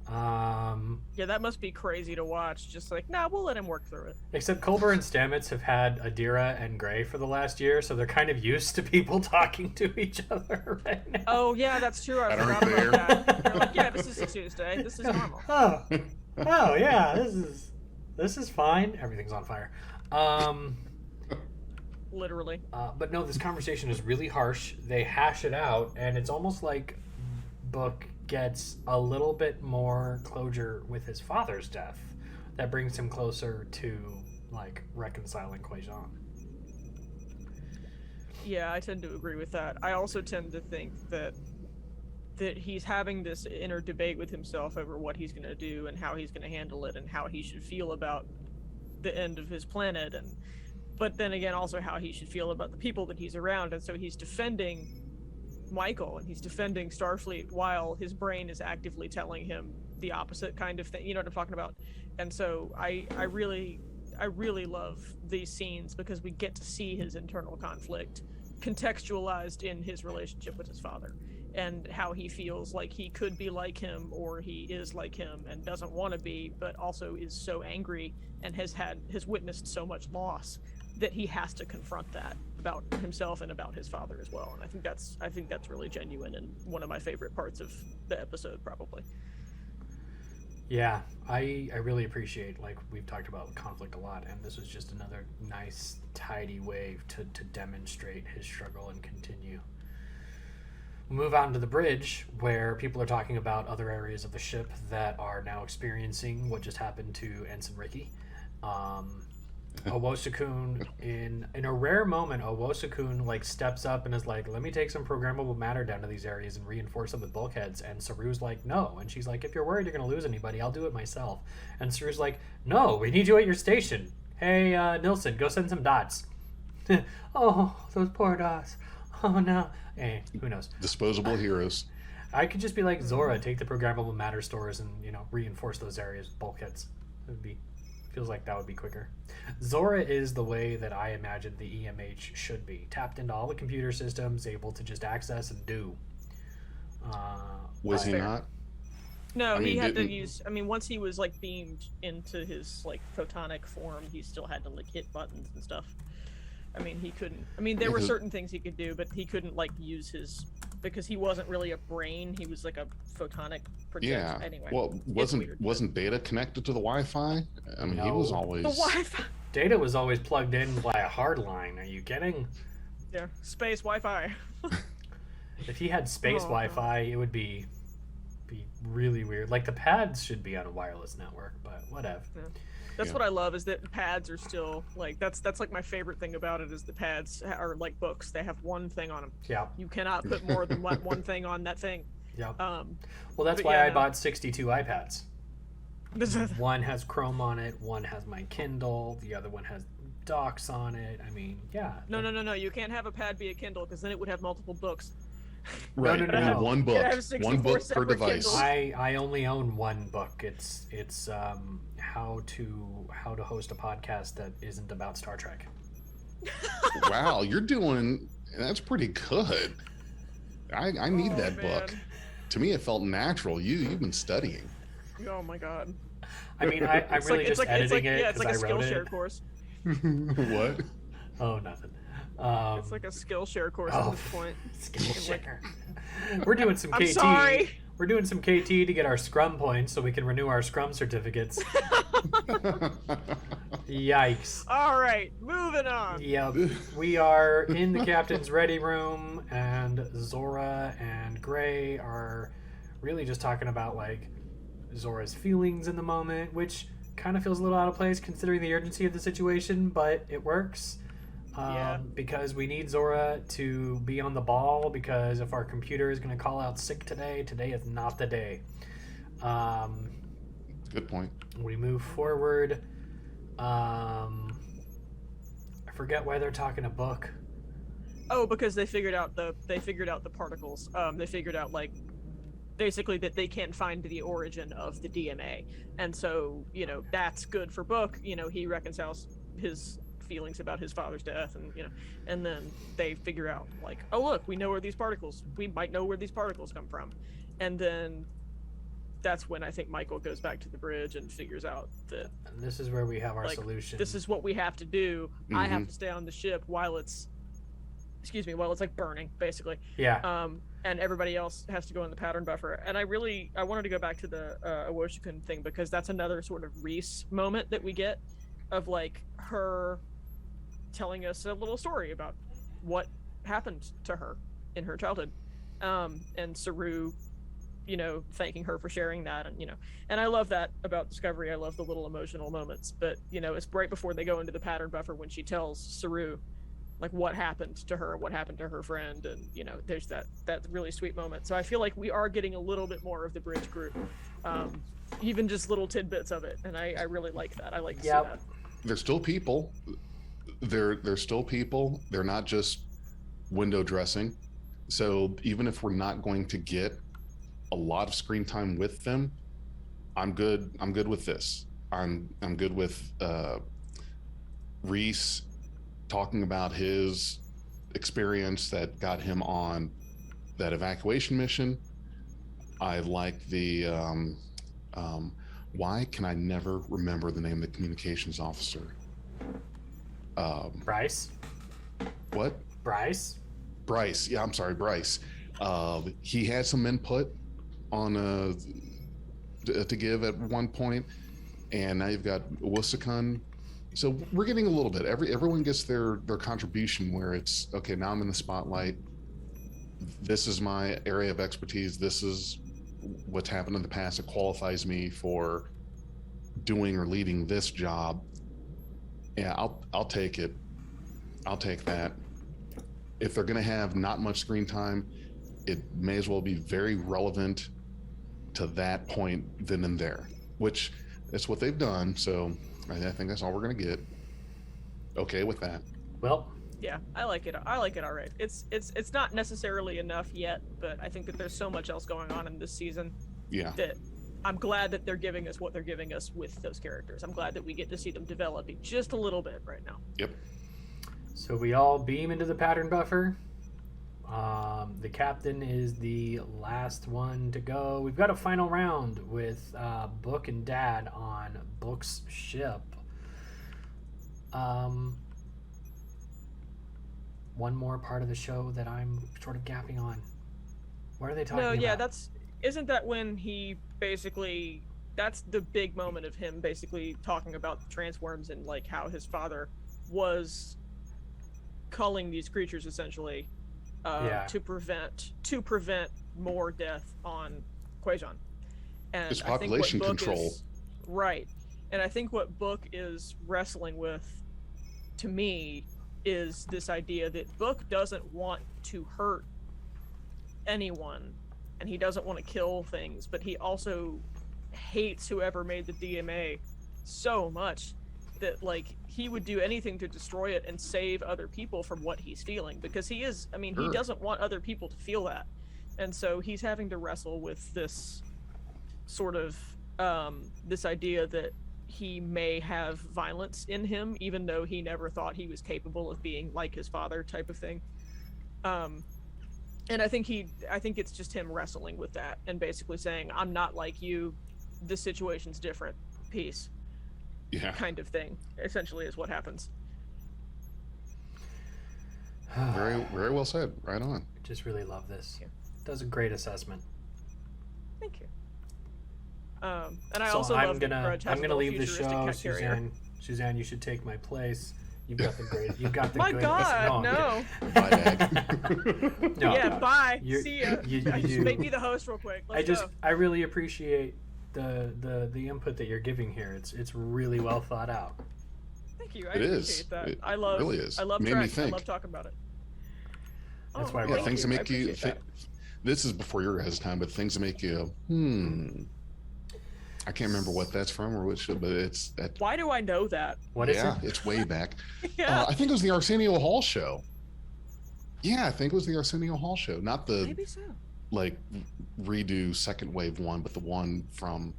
Yeah, that must be crazy to watch. Just like, nah, we'll let him work through it. Except Culber and Stamets have had Adira and Gray for the last year, so they're kind of used to people talking to each other right now. Oh yeah, that's true. I Pattern forgot fair. about that. They're like, yeah, this is a Tuesday. This is normal. Oh yeah, this is fine. Everything's on fire. Literally. But no, this conversation is really harsh. They hash it out, and it's almost like Book gets a little bit more closure with his father's death. That brings him closer to like reconciling Quajon. Yeah, I tend to agree with that. I also tend to think that he's having this inner debate with himself over what he's going to do and how he's going to handle it and how he should feel about the end of his planet, and but then again also how he should feel about the people that he's around. And so he's defending Michael and he's defending Starfleet while his brain is actively telling him the opposite kind of thing. You know what I'm talking about? And so I really love these scenes because we get to see his internal conflict contextualized in his relationship with his father and how he feels like he could be like him or he is like him and doesn't want to be, but also is so angry and has witnessed so much loss that he has to confront that about himself and about his father as well. And I think that's really genuine and one of my favorite parts of the episode, probably. Yeah, I really appreciate, like we've talked about conflict a lot, and this was just another nice, tidy way to demonstrate his struggle and continue. We'll move on to the bridge, where people are talking about other areas of the ship that are now experiencing what just happened to Ensign Ricky. Owosakun, in a rare moment, Owosakun like steps up and is like, let me take some programmable matter down to these areas and reinforce them with bulkheads. And Saru's like, no. And she's like, if you're worried you're going to lose anybody, I'll do it myself. And Saru's like, no, we need you at your station. Hey, Nilsson, go send some dots. Oh, those poor dots. Oh, no. Hey, who knows? Disposable heroes. I could just be like, Zora, take the programmable matter stores and, reinforce those areas with bulkheads. Feels like that would be quicker. Zora is the way that I imagine the EMH should be. Tapped into all the computer systems, able to just access and do. Was he Fair. not? No, I mean, he had to didn't- use. I mean, once he was like beamed into his like photonic form, he still had to like hit buttons and stuff. I mean, he couldn't. I mean, there were Because- certain things he could do, but he couldn't like use his because he wasn't really a brain. He was like a photonic projection. Yeah. Anyway, Well, it's weird, but- wasn't Data connected to the Wi-Fi? I mean, he was No. always. the Wi-Fi. Data was always plugged in by a hard line. Are you kidding? Yeah, space Wi-Fi. If he had space Oh. Wi-Fi, it would be really weird. Like the pads should be on a wireless network, but whatever. That's Yeah. what I love is that pads are still like that's like my favorite thing about it is the pads are like books. They have one thing on them. Yeah, You cannot put more than one thing on that thing. yeah. Well, that's but why yeah, I no. bought 62 iPads. This is One has Chrome on it, one has my Kindle, the other one has docs on it. I mean, yeah. no. You can't have a pad be a Kindle because then it would have multiple books. Right. no, Only no. one book. Gotta have One 64 book per separate device. Kindles. I only own one book. It's how to host a podcast that isn't about Star Trek. Wow, that's pretty good. I need Oh, that book. man. To me, it felt natural. You've been studying. Oh my god. I mean, I'm really just editing it yeah, it's because like I a wrote Skillshare it. course. What? Oh, nothing. It's like a Skillshare course at this point. Skillshare. We're doing some KT. I'm sorry. We're doing some KT to get our Scrum points so we can renew our Scrum certificates. Yikes. All right, moving on. Yep. We are in the captain's ready room, and Zora and Gray are really just talking about like Zora's feelings in the moment, which kind of feels a little out of place considering the urgency of the situation, but it works. Yeah. Because we need Zora to be on the ball, because if our computer is going to call out sick today is not the day. Good point. We move forward. I forget why they're talking a book. Oh, because they figured out the particles. They figured out like basically that they can't find the origin of the DMA, and so that's good for Book. He reconciles his feelings about his father's death, and then they figure out like, oh look, we might know where these particles come from, and then that's when I think Michael goes back to the bridge and figures out that And this is where we have our like, solution. this is what we have to do. I have to stay on the ship while it's like burning, basically. Yeah. And everybody else has to go in the pattern buffer. And I wanted to go back to the Awoshikun thing, because that's another sort of Reese moment that we get of like her telling us a little story about what happened to her in her childhood. And Saru, thanking her for sharing that, and I love that about Discovery. I love the little emotional moments, but it's right before they go into the pattern buffer when she tells Saru like what happened to her, what happened to her friend, and there's that really sweet moment. So I feel like we are getting a little bit more of the bridge group, even just little tidbits of it, and I really like that. I like to see that. They're still people. They're still people. They're not just window dressing. So even if we're not going to get a lot of screen time with them, I'm good with this. I'm good with Reese talking about his experience that got him on that evacuation mission. I like the why can I never remember the name of the communications officer? Bryce? What? Bryce? Bryce. Yeah, I'm sorry, Bryce. He had some input on to give at one point, and now you've got Wusikun. So we're getting a little bit. Everyone gets their contribution, where it's okay. Now I'm in the spotlight. This is my area of expertise. This is what's happened in the past. It qualifies me for doing or leading this job. Yeah, I'll take it. I'll take that. If they're going to have not much screen time, it may as well be very relevant to that point then and there, which that's what they've done. So I think that's all we're going to get. Okay with that. Well, Yeah, I like it. All right. It's not necessarily enough yet, but I think that there's so much else going on in this season. Yeah. That I'm glad that they're giving us what they're giving us with those characters. I'm glad that we get to see them developing just a little bit right now. Yep. so we all beam into the pattern buffer. The captain is the last one to go. We've got a final round with Book and Dad on Book's ship. One more part of the show that I'm sort of gapping on. What are they talking about? No, yeah, isn't that when he basically, that's the big moment of him basically talking about the transforms and like how his father was culling these creatures essentially to prevent more death on Quajon. And It's I think what population Book control. Right. And I think what Book is wrestling with, to me, is this idea that Book doesn't want to hurt anyone, and he doesn't want to kill things, but he also hates whoever made the DMA so much that like he would do anything to destroy it and save other people from what he's feeling, because he is, I mean, he doesn't want other people to feel that. And so he's having to wrestle with this sort of this idea that he may have violence in him, even though he never thought he was capable of being like his father, type of thing. And I think it's just him wrestling with that and basically saying, I'm not like you, the situation's different, peace. Yeah. Kind of thing, essentially, is what happens. Very, very well said. Right on. I just really love this. Does a great assessment. Thank you. And I So also I'm love that Grudge has I'm a gonna little leave the futuristic show, cat carrier. Suzanne. You should take my place. You've got the great. You've got the. My greatest, God, no. no. Bye, Dag. No, Yeah, no. bye. You- See ya. you Just do. make me the host real quick. Let's go. I really appreciate the input that you're giving here. It's really well thought out. Thank you. I It is. appreciate that. It I love. really is. I love Made me Trek. I think. love talking about it. That's Oh, why I Yeah, wrote things it. that make you appreciate that. this is before your guys' time, but things that make you I can't remember what that's from or which, but it's that. Why do I know that? What is Yeah, it? it's way back. Yeah. I think it was the Arsenio Hall show. Yeah, I think it was the Arsenio Hall show, not the Maybe so. like redo second wave one, but the one from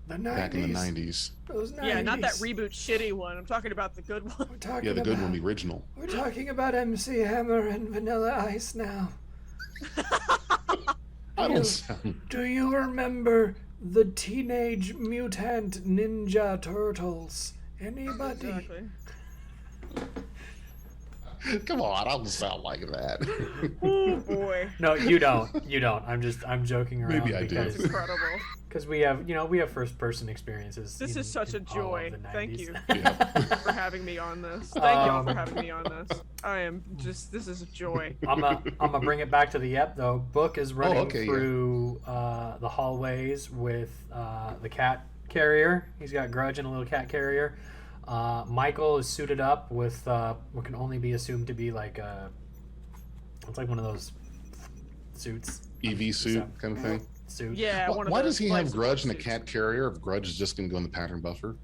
The 90s. back in the 90s. Those 90s. Yeah, not that reboot shitty one. I'm talking about the good one. We're talking Yeah, the good about, one, the original. We're talking about MC Hammer and Vanilla Ice now. I You- don't sound. Do you remember the Teenage Mutant Ninja Turtles? Anybody? Exactly. Come on, I don't sound like that. Oh boy. No, you don't. You don't. I'm joking around. Maybe I do. That's incredible. Because we have first person experiences. This is such a all of joy. the Thank 90s. you Yeah. for having me on this. Thank y'all for Um, having me on this. This is a joy. I'm gonna bring it back to the ep though. Book is running okay, yeah. through the hallways with the cat carrier. He's got Grudge and a little cat carrier. Michael is suited up with what can only be assumed to be like it's like one of those suits. EV suit kind of thing. Suit. Yeah, Why, one of why the does he have life Grudge and a suits. cat carrier if Grudge is just going to go in the pattern buffer?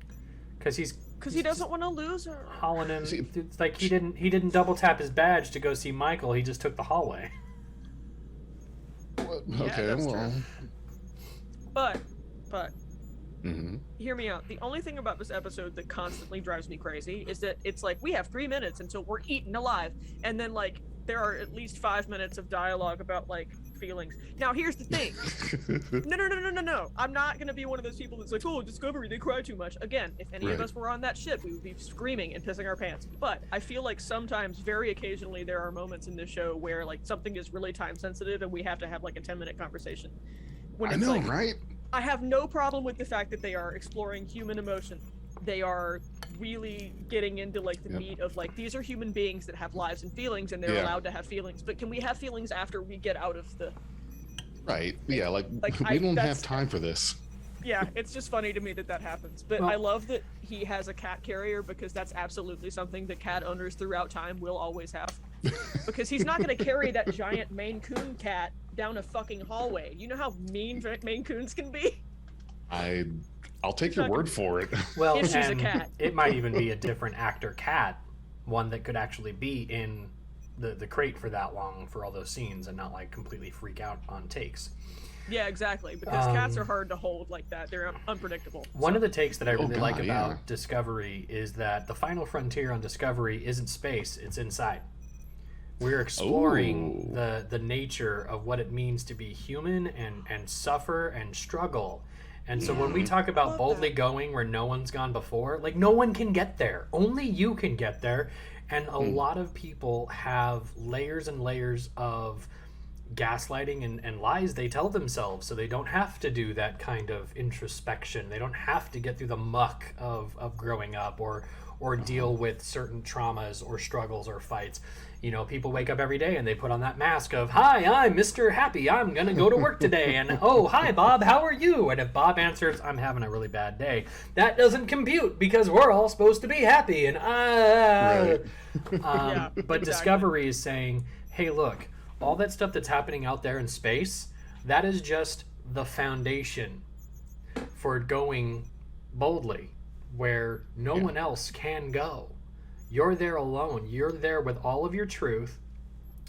Because Because he doesn't want to lose her. hauling him. See- It's like he didn't double tap his badge to go see Michael. He just took the hallway. Okay, that's well. true. But Mhm. hear me out. The only thing about this episode that constantly drives me crazy is that it's like we have 3 minutes until we're eaten alive, and then like there are at least 5 minutes of dialogue about like feelings. Now here's the thing. No. I'm not gonna be one of those people that's like, oh, Discovery, they cry too much. Again, if any of Right. us were on that ship, we would be screaming and pissing our pants. But I feel like sometimes, very occasionally, there are moments in this show where like something is really time sensitive and we have to have like a 10-minute conversation. When I it's know, like, right? I have no problem with the fact that they are exploring human emotion. They are really getting into like the Yep. meat of like these are human beings that have lives and feelings, and they're Yeah. allowed to have feelings. But can we have feelings after we get out of the? Right. Yeah, like Like, we don't that's- have time for this. Yeah, it's just funny to me that that happens. But Well- I love that he has a cat carrier because that's absolutely something that cat owners throughout time will always have. Because he's not going to carry that giant Maine Coon cat down a fucking hallway. You know how mean Maine Coons can be? I'll take your word for it. Well, If she's a and cat. it might even be a different actor cat, one that could actually be in the crate for that long for all those scenes and not like completely freak out on takes. Yeah, exactly. Because cats Um, are hard to hold like that. They're unpredictable. One of the takes that I really like God, about yeah. Discovery is that the final frontier on Discovery isn't space, it's inside. We're exploring Ooh. the nature of what it means to be human and suffer and struggle. And so when we talk about love boldly that. going where no one's gone before, like no one can get there. Only you can get there. And a lot of people have layers and layers of gaslighting and lies they tell themselves, so they don't have to do that kind of introspection. They don't have to get through the muck of growing up or deal with certain traumas or struggles or fights. You know, people wake up every day and they put on that mask of, hi, I'm Mr. Happy, I'm gonna go to work today, and oh, hi Bob, how are you? And if Bob answers, I'm having a really bad day, that doesn't compute because we're all supposed to be happy. And Right. Yeah, but exactly. Discovery is saying, hey, look, all that stuff that's happening out there in space, that is just the foundation for going boldly. where no one else can go. You're there alone. You're there with all of your truth,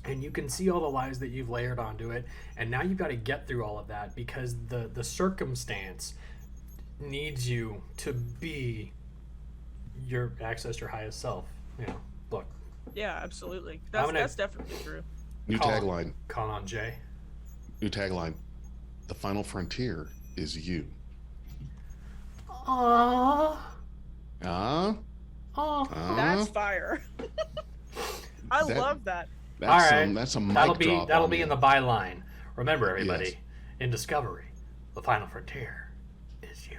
and you can see all the lies that you've layered onto it. And now you've got to get through all of that because the circumstance needs you to be your access your highest self. Look. Yeah, absolutely. That's definitely true. New tagline. Call on Jay. New tagline. The final frontier is you. Aww. That's fire. I love that. That's all right. That's a mic drop. That'll be in the byline. Remember, everybody, in Discovery, the final frontier is you.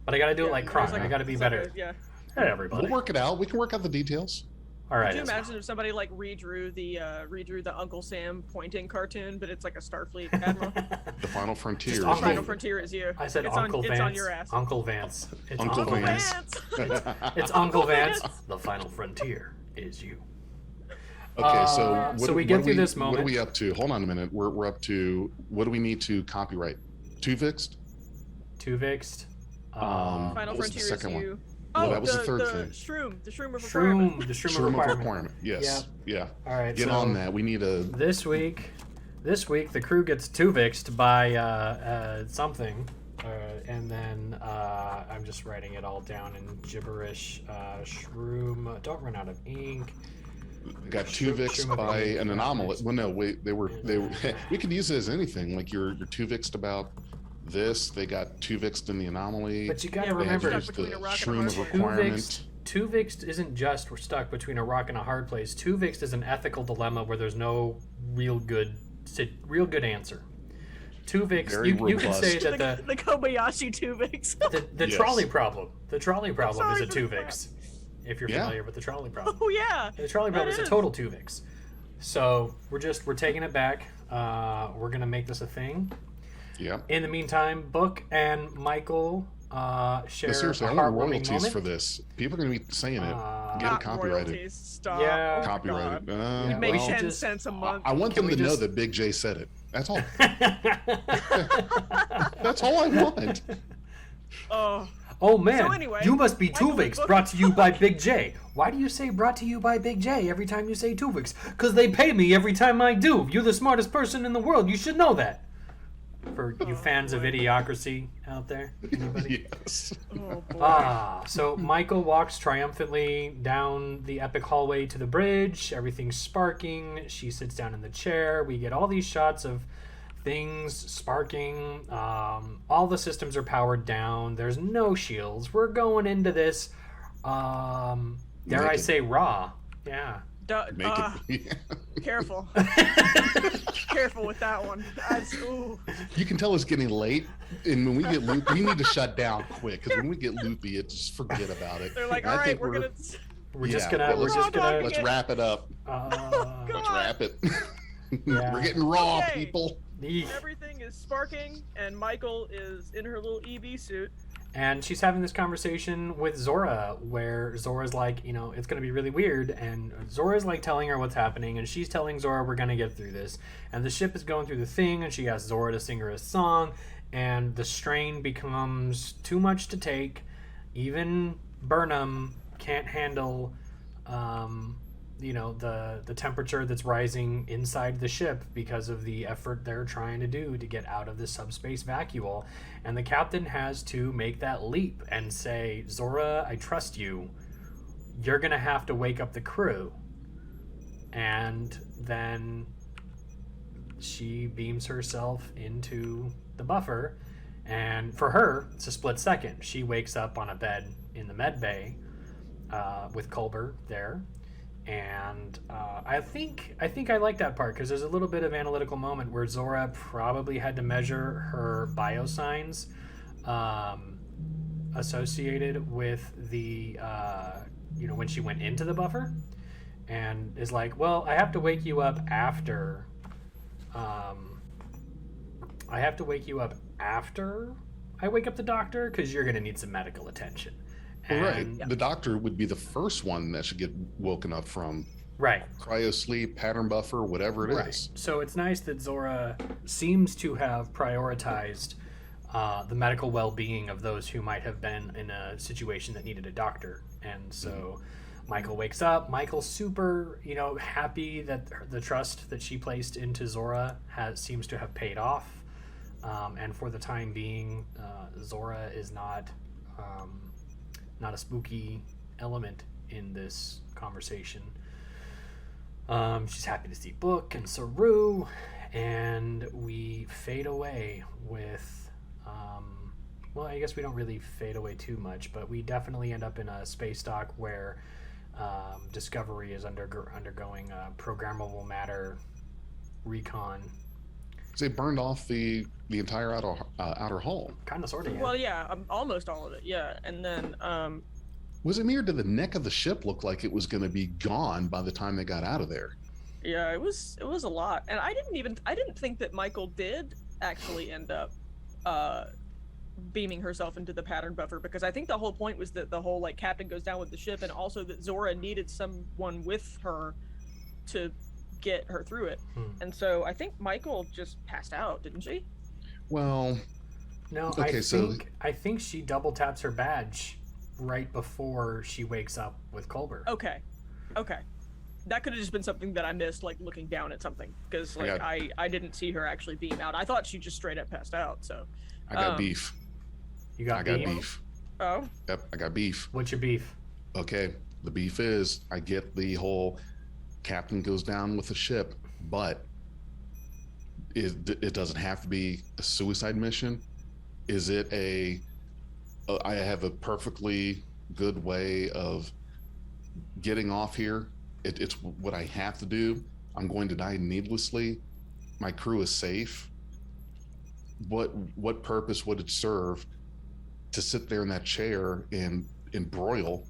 But I got to do it like Kron. I got to be better. Yeah. Hey, everybody. We'll work it out. We can work out the details. All right. Could you imagine if somebody like redrew the Uncle Sam pointing cartoon, but it's like a Starfleet admiral? The final frontier. The final frontier is you. I said it's Uncle Vance. It's on your ass. Uncle Vance. It's Uncle Vance. It's Uncle Vance. The final frontier is you. Okay, so we get through this moment. What are we up to? Hold on a minute. We're up to, what do we need to copyright? Tuvix? Tuvix. Final frontier is you. Well, that was the third thing. The Shroom of Requirement. The Shroom of Requirement. Yes. Yeah. All right. Get on that. We need a. This week, the crew gets Tuvixed by something, and then I'm just writing it all down in gibberish. Shroom. Don't run out of ink. Got Tuvixed by an anomaly. Well, no, they were. We could use it as anything. Like you're Tuvixed about this. They got Tuvixed in the anomaly. But you got to remember, the Shroom of Requirement. Tuvixed isn't just we're stuck between a rock and a hard place. Tuvixed is an ethical dilemma where there's no real good answer. Tuvix, you can say that the Kobayashi Tuvix. the trolley problem. The trolley problem is a Tuvix. If you're familiar with the trolley problem. Oh yeah. The trolley problem is a total Tuvix. So we're taking it back. We're gonna make this a thing. Yeah. In the meantime, Book and Michael share seriously, a I want heartwarming royalties moment. for this. People are going to be saying it. Get it copyrighted. Royalties. Stop. Yeah. Oh, Copyrighted. We'd make well, 10 cents a month. I want them to know that Big J said it. That's all. That's all I want. Oh man, so anyway, you must be Tuvix, brought to you by Big J. Why do you say brought to you by Big J every time you say Tuvix? Because they pay me every time I do. You're the smartest person in the world. You should know that. For you fans of Idiocracy out there, anybody? Yes. Oh, boy. So Michael walks triumphantly down the epic hallway to the bridge. Everything's sparking. She sits down in the chair. We get all these shots of things sparking. All the systems are powered down. There's no shields. We're going into this, dare I say, raw. Yeah. Careful. Careful with that one. You can tell it's getting late, and when we get loopy, we need to shut down quick, because when we get loopy, just forget about it. They're like, all right, we're just gonna let's wrap it up. Let's wrap it. We're getting raw, people. Everything is sparking, and Michael is in her little EB suit. And she's having this conversation with Zora, where Zora's like, it's going to be really weird. And Zora's like telling her what's happening. And she's telling Zora, we're going to get through this. And the ship is going through the thing. And she asks Zora to sing her a song. And the strain becomes too much to take. Even Burnham can't handle, the temperature that's rising inside the ship because of the effort they're trying to do to get out of the subspace vacuole. And the captain has to make that leap and say, Zora, I trust you. You're going to have to wake up the crew. And then she beams herself into the buffer. And for her, it's a split second. She wakes up on a bed in the med bay with Culber there. And I think I like that part because there's a little bit of analytical moment where Zora probably had to measure her biosigns associated with the when she went into the buffer, and is like, well, I have to wake you up after I wake up the doctor because you're gonna need some medical attention. Right. The doctor would be the first one that should get woken up from cryo sleep, pattern buffer, whatever it is. So it's nice that Zora seems to have prioritized the medical well-being of those who might have been in a situation that needed a doctor. And so Michael wakes up. Michael's super, happy that the trust that she placed into Zora seems to have paid off. And for the time being, Zora is not a spooky element in this conversation. She's happy to see Book and Saru, and we fade away with well, I guess we don't really fade away too much, but we definitely end up in a space dock where Discovery is undergoing a programmable matter recon. They burned off the entire outer hull. Kind of, sort of. Yeah. Well, yeah, almost all of it. Yeah, and then was it me, or did the neck of the ship look like it was going to be gone by the time they got out of there? Yeah, it was a lot, and I didn't think that Michael did actually end up beaming herself into the pattern buffer, because I think the whole point was that the whole like captain goes down with the ship, and also that Zora needed someone with her to get her through it. And so I think Michael just passed out, didn't she? Well, no. Okay, I think she double taps her badge right before she wakes up with Culber. Okay. That could have just been something that I missed, like looking down at something, because like I didn't see her actually beam out. I thought she just straight up passed out. So I got beef. You got beef. Oh. Yep, I got beef. What's your beef? Okay, the beef is I get the whole captain goes down with the ship, but it doesn't have to be a suicide mission. Is it I have a perfectly good way of getting off here. It's what I have to do. I'm going to die needlessly. My crew is safe. What purpose would it serve to sit there in that chair and broil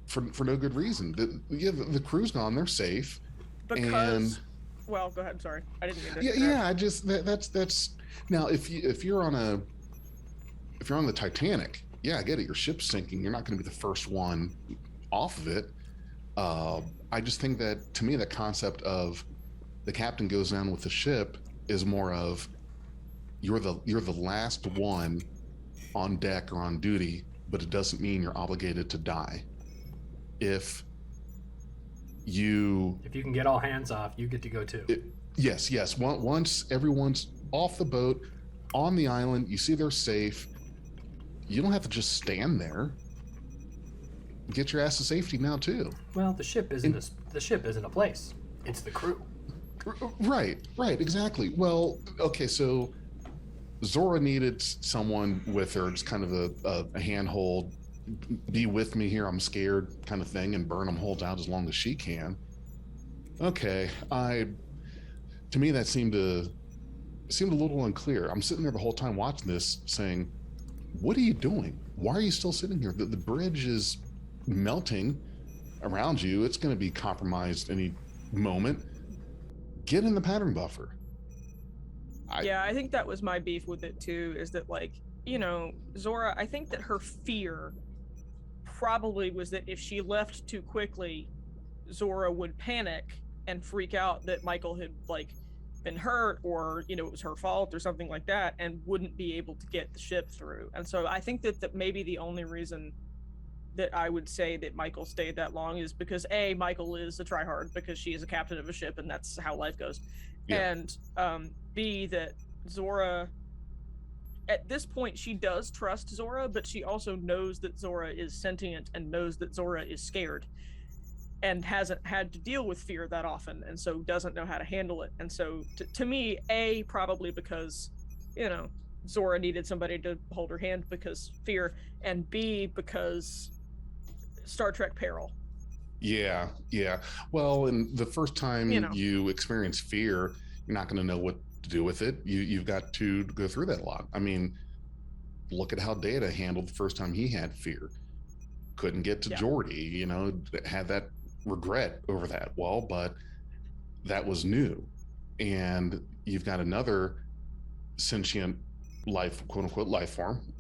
for no good reason? The crew's gone. They're safe. Because, well, go ahead. Sorry, I didn't mean to. Yeah. I just that's now if you're on the Titanic, yeah, I get it. Your ship's sinking. You're not going to be the first one off of it. I just think that, to me, the concept of the captain goes down with the ship is more of you're the last one on deck or on duty, but it doesn't mean you're obligated to die. If you can get all hands off, you get to go too. Yes. Once everyone's off the boat, on the island, you see they're safe, you don't have to just stand there. Get your ass to safety now too. Well, the ship isn't a place. It's the crew. Right, exactly. Well, okay, so Zora needed someone with her, just kind of a handhold, be with me here, I'm scared kind of thing, and Burnham holds out as long as she can. Okay, to me that seemed a little unclear. I'm sitting there the whole time watching this saying, what are you doing? Why are you still sitting here? The bridge is melting around you. It's going to be compromised any moment. Get in the pattern buffer. I think that was my beef with it too, is that, like, Zora, I think that her fear probably was that if she left too quickly, Zora would panic and freak out that Michael had, like, been hurt, or it was her fault or something like that, and wouldn't be able to get the ship through. And so I think that maybe the only reason that I would say that Michael stayed that long is because A, Michael is a tryhard because she is a captain of a ship and that's how life goes. Yeah. And B, that Zora, at this point, she does trust Zora, but she also knows that Zora is sentient and knows that Zora is scared and hasn't had to deal with fear that often, and so doesn't know how to handle it. And so to me, A, probably because, Zora needed somebody to hold her hand because fear, and B, because Star Trek peril. Yeah. Well, and the first time you experience fear, you're not going to know what to do with it. You've got to go through that a lot. I mean, look at how Data handled the first time he had fear. Couldn't get to Geordi, had that regret over that. Well, but that was new. And you've got another sentient life, quote unquote, life form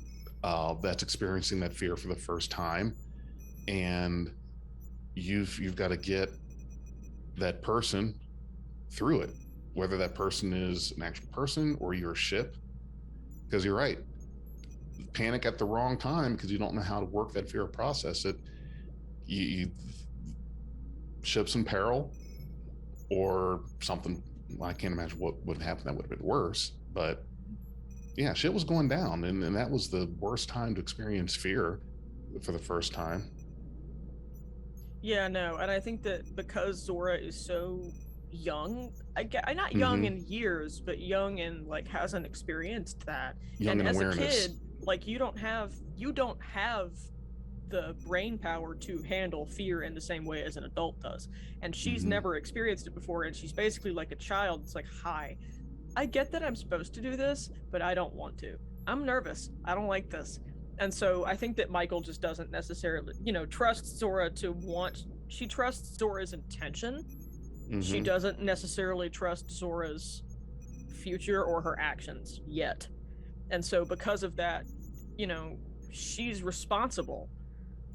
that's experiencing that fear for the first time. And you've got to get that person through it, whether that person is an actual person or your ship. Because you're right. Panic at the wrong time because you don't know how to work that fear or process it. You ship's in peril or something. I can't imagine what would happen that would have been worse. But yeah, shit was going down. And that was the worst time to experience fear for the first time. Yeah, no, and I think that because Zora is so young, not young in years, but young and like hasn't experienced that. Young and in as awareness. a kid, like you don't have the brain power to handle fear in the same way as an adult does. And she's never experienced it before, and she's basically like a child. It's like, hi, I get that I'm supposed to do this, but I don't want to. I'm nervous. I don't like this. And so I think that Michael just doesn't necessarily, trust Zora she trusts Zora's intention. She doesn't necessarily trust Zora's future or her actions yet. And so because of that, she's responsible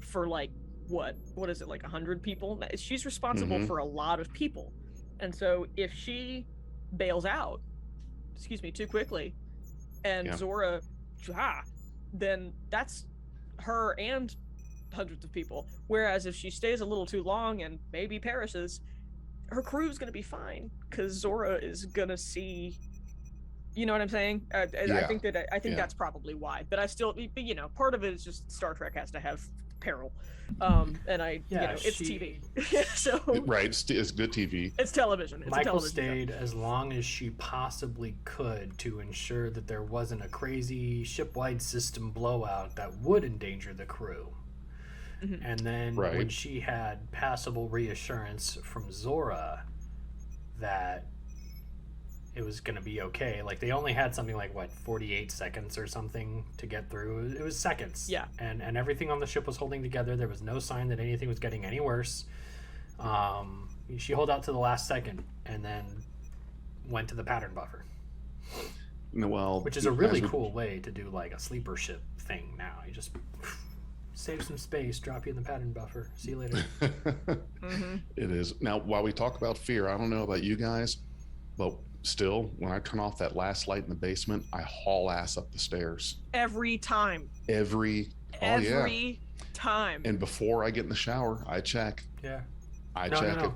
for like, what is it, like 100 people? She's responsible for a lot of people. And so if she bails out, too quickly, and Zora, then that's her and hundreds of people. Whereas if she stays a little too long and maybe perishes, her crew's gonna be fine because Zora is gonna see. You know what I'm saying? I think that's probably why. But I still, part of it is just Star Trek has to have peril, and it's TV, so right. It's good TV. It's television. It's Michael a television stayed show. as long as she possibly could to ensure that there wasn't a crazy ship-wide system blowout that would endanger the crew. And then when she had passable reassurance from Zora that it was going to be okay, like they only had something like 48 seconds or something to get through. It was seconds. Yeah. And everything on the ship was holding together. There was no sign that anything was getting any worse. She held out to the last second and then went to the pattern buffer. Well, which is a really cool way to do like a sleeper ship thing now. You just save some space, drop you in the pattern buffer. See you later. It is. Now, while we talk about fear, I don't know about you guys, but still, when I turn off that last light in the basement, I haul ass up the stairs. Every time. Every time. And before I get in the shower, I check. Yeah. I check. No.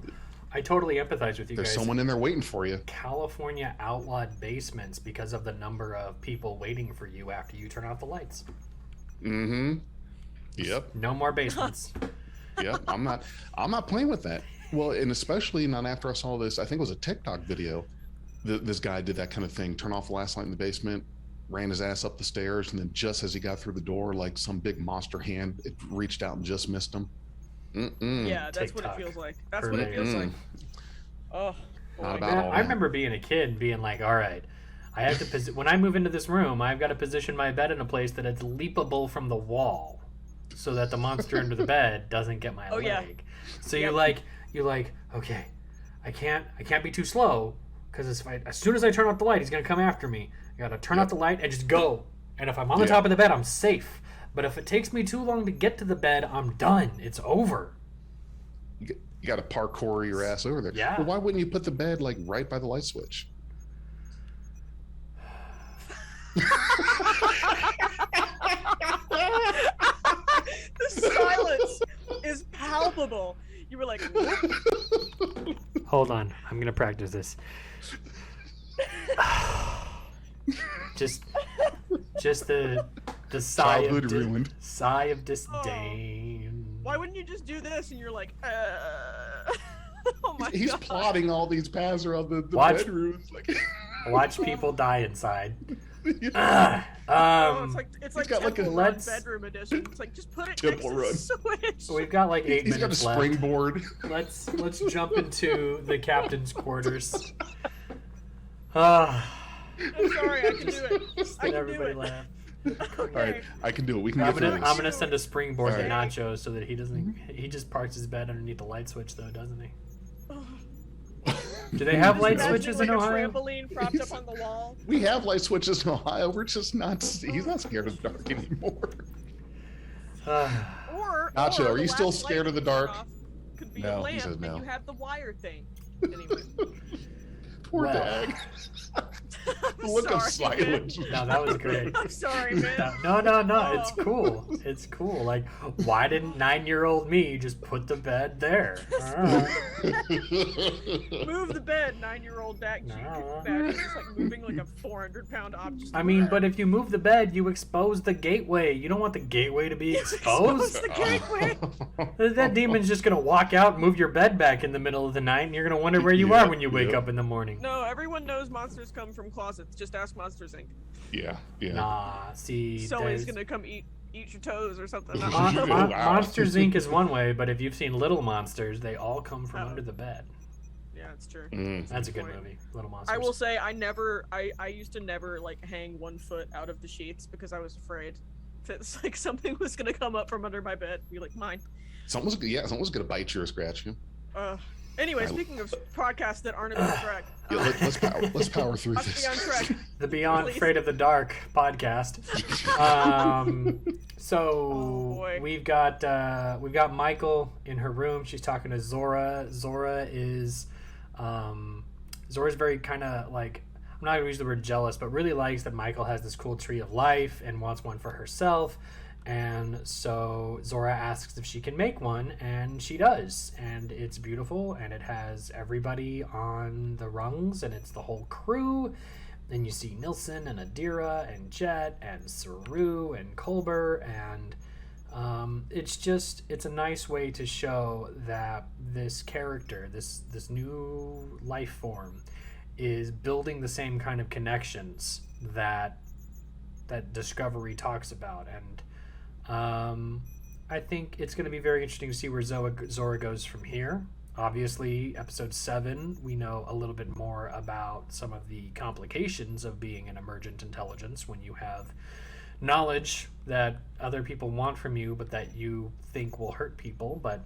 I totally empathize with you There's guys. someone in there waiting for you. California outlawed basements because of the number of people waiting for you after you turn off the lights. Yep. No more basements. Yep. I'm not playing with that. Well, and especially not after I saw this, I think it was a TikTok video. This guy did that kind of thing, turn off the last light in the basement, ran his ass up the stairs, and then just as he got through the door, like some big monster hand, it reached out and just missed him. Yeah, that's TikTok. what it feels like. That's what it feels like. Oh, not about all I remember being a kid and being like, all right, I have to when I move into this room, I've got to position my bed in a place that it's leapable from the wall so that the monster under the bed doesn't get my leg. Yeah. So you're like, okay, I can't be too slow because as soon as I turn off the light, he's going to come after me. I got to turn off the light and just go. And if I'm on the top of the bed, I'm safe. But if it takes me too long to get to the bed, I'm done. It's over. You got to parkour your ass over there. Yeah. Well, why wouldn't you put the bed like right by the light switch? The silence is palpable. You were like, what? Hold on. I'm going to practice this. just the sigh of disdain. Why wouldn't you just do this? And you're like, oh my He's God. plotting all these paths around the bedroom. Watch people die inside. It's like got Temple like Run bedroom edition. It's like just put it Temple next to Run. the switch. So we've got like 8 He's minutes got a springboard. left. Let's jump into the captain's quarters. I'm sorry, I can do it. Just let everybody laugh. Okay. All right, I can do it. We can I'm get through gonna this. send a springboard to All right. Nacho so that he doesn't. He just parks his bed underneath the light switch, though, doesn't he? Do they have light Imagine, switches like in a Ohio? trampoline propped up on the wall. We have light switches in Ohio. We're just not. He's not scared of the dark anymore. Or Nacho, or are the you still last scared light of the you dark? turn off could be No, a he lamp, says no. and you have the wire thing. Anyway. Poor Well. Dag. Look of Sorry, man. silence. No, that was great. I'm sorry, man. No, Oh. it's cool. It's cool. Like, why didn't 9-year-old me just put the bed there? Move the bed, 9-year-old Dag. No. Dag is just like moving like a 400-pound object. I mean, but if you move the bed, you expose the gateway. You don't want the gateway to be exposed. the gateway. That demon's just gonna walk out and move your bed back in the middle of the night, and you're gonna wonder where you are when you wake up in the morning. No, everyone knows monsters come from closets. Just ask Monsters Inc. Yeah. Nah, see, Someone's gonna come eat your toes or something. Wow. Monsters Inc. is one way, but if you've seen Little Monsters, they all come from under the bed. Yeah, it's true. That's a good point. movie, Little Monsters. I will say I used to never like hang one foot out of the sheets because I was afraid that like something was gonna come up from under my bed. Be like mine. Someone's gonna bite you or scratch you. Anyway, speaking of podcasts that aren't on track, Yeah, let's power through let's this. be on track. The Beyond Please. Afraid of the Dark podcast. Oh, boy. We've got Michael in her room. She's talking to Zora. Zora's very kind of like, I'm not gonna use the word jealous, but really likes that Michael has this cool tree of life and wants one for herself. And so Zora asks if she can make one, and she does. And it's beautiful, and it has everybody on the rungs, and it's the whole crew. And you see Nilsson and Adira and Jet and Saru and Kolber, and it's a nice way to show that this character, this new life form, is building the same kind of connections that Discovery talks about. And I think it's going to be very interesting to see where Zora goes from here. Obviously, episode 7, we know a little bit more about some of the complications of being an emergent intelligence when you have knowledge that other people want from you, but that you think will hurt people. But,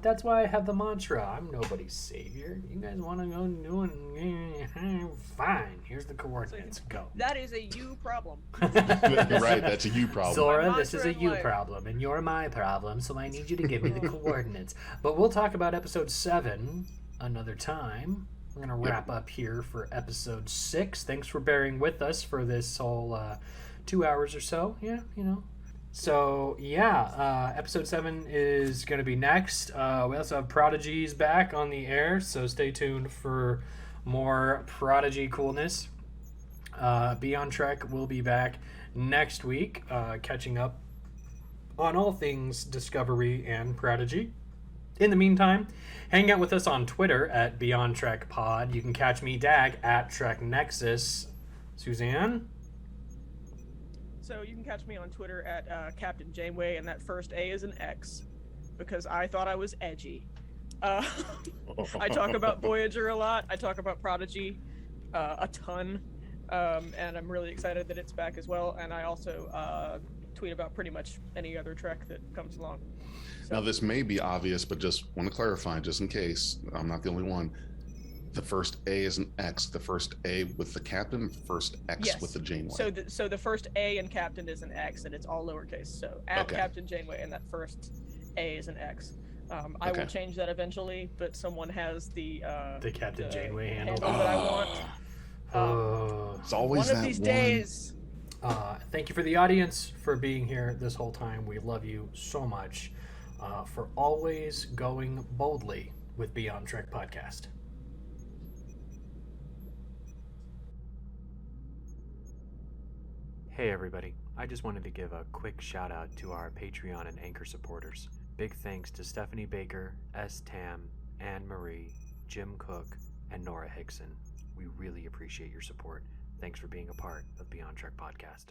that's why I have the mantra, I'm nobody's savior. You guys want to go do it? Fine. Here's the coordinates. Go. That is a you problem. You're right, that's a you problem. Zora, this is a mantra in you life. problem, and you're my problem, so I need you to give me the coordinates. But we'll talk about episode 7 another time. We're going to wrap up here for episode 6. Thanks for bearing with us for this whole 2 hours or so. Yeah, So, episode 7 is going to be next. We also have Prodigy's back on the air, so stay tuned for more Prodigy coolness. Be on Trek will be back next week, catching up on all things Discovery and Prodigy. In the meantime, hang out with us on Twitter at Beyond Trek Pod. You can catch me, Dag, at Trek Nexus. Suzanne? So you can catch me on Twitter at Captain Janeway, and that first A is an X, because I thought I was edgy. I talk about Voyager a lot. I talk about Prodigy a ton, and I'm really excited that it's back as well. And I also tweet about pretty much any other Trek that comes along. So, Now, this may be obvious, but just want to clarify, just in case I'm not the only one. The first A is an X. The first A with the captain, first X yes. with the Janeway. So the first A in Captain is an X, and it's all lowercase. So at Captain Janeway, and that first A is an X. I will change that eventually, but someone has the Captain Janeway handle that I want. It's always one of that these one. days. Thank you for the audience for being here this whole time. We love you so much for always going boldly with Beyond Trek Podcast. Hey everybody, I just wanted to give a quick shout out to our Patreon and Anchor supporters. Big thanks to Stephanie Baker, S. Tam, Anne Marie, Jim Cook, and Nora Hickson. We really appreciate your support. Thanks for being a part of Beyond Trek Podcast.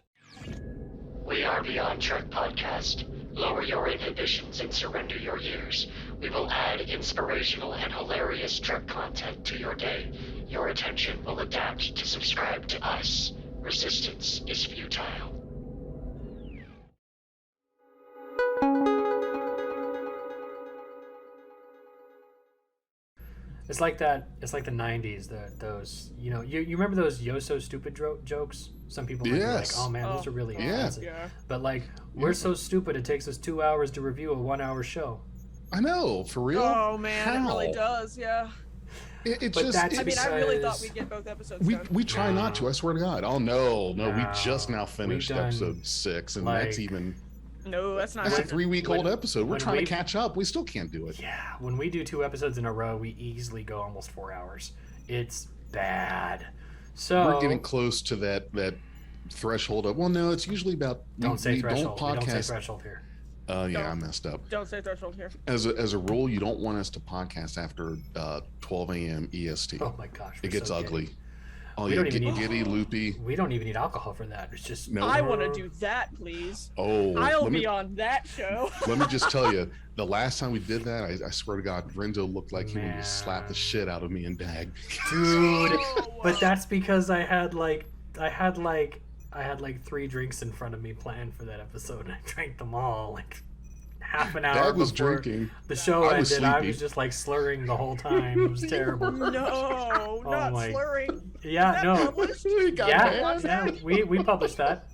We are Beyond Trek Podcast. Lower your inhibitions and surrender your years. We will add inspirational and hilarious Trek content to your day. Your attention will adapt to subscribe to us. Resistance is futile. It's like that. It's like the '90s. Those you remember those "Yo So Stupid" jokes. Some people might be like, "Oh man, those are really offensive." Yeah. But like, we're so stupid. It takes us 2 hours to review a 1 hour show. I know, for real. Oh man, How? it really does. Yeah. It's But just. that's I mean, I really thought because we'd get both episodes We done. we try not to. I swear to God. Oh no, we No. just now We've finished done, episode 6, and like, that's even. No, that's not That's a happening. 3-week-old episode. We're when trying to we've- catch up. We still can't do it. Yeah, when we do 2 episodes in a row, we easily go almost 4 hours. It's bad. So We're getting close to that threshold of. Well, no, it's usually about. don't say we threshold. Don't We don't say podcast. threshold here. Yeah, I Don't. messed up. Don't say threshold here. As a rule, you don't want us to podcast after 12 a.m. EST. Oh my gosh, It we're gets so ugly. giddy. Oh, We yeah, don't even get need- giddy, loopy. We don't even need alcohol for that. It's just No. I want to do that, please. Oh, I'll let me, be on that show. let me just tell you, the last time we did that, I swear to God, Renzo looked like he would Man. just slap the shit out of me and Dag. dude. Oh, But that's because I had like 3 drinks in front of me planned for that episode, and I drank them all like half an hour Dag was before drinking. the show I was ended. I sleepy. was just like slurring the whole time. It was terrible. No, not my- slurring. Yeah, That no. published? He got Yeah, banned. yeah, we published that.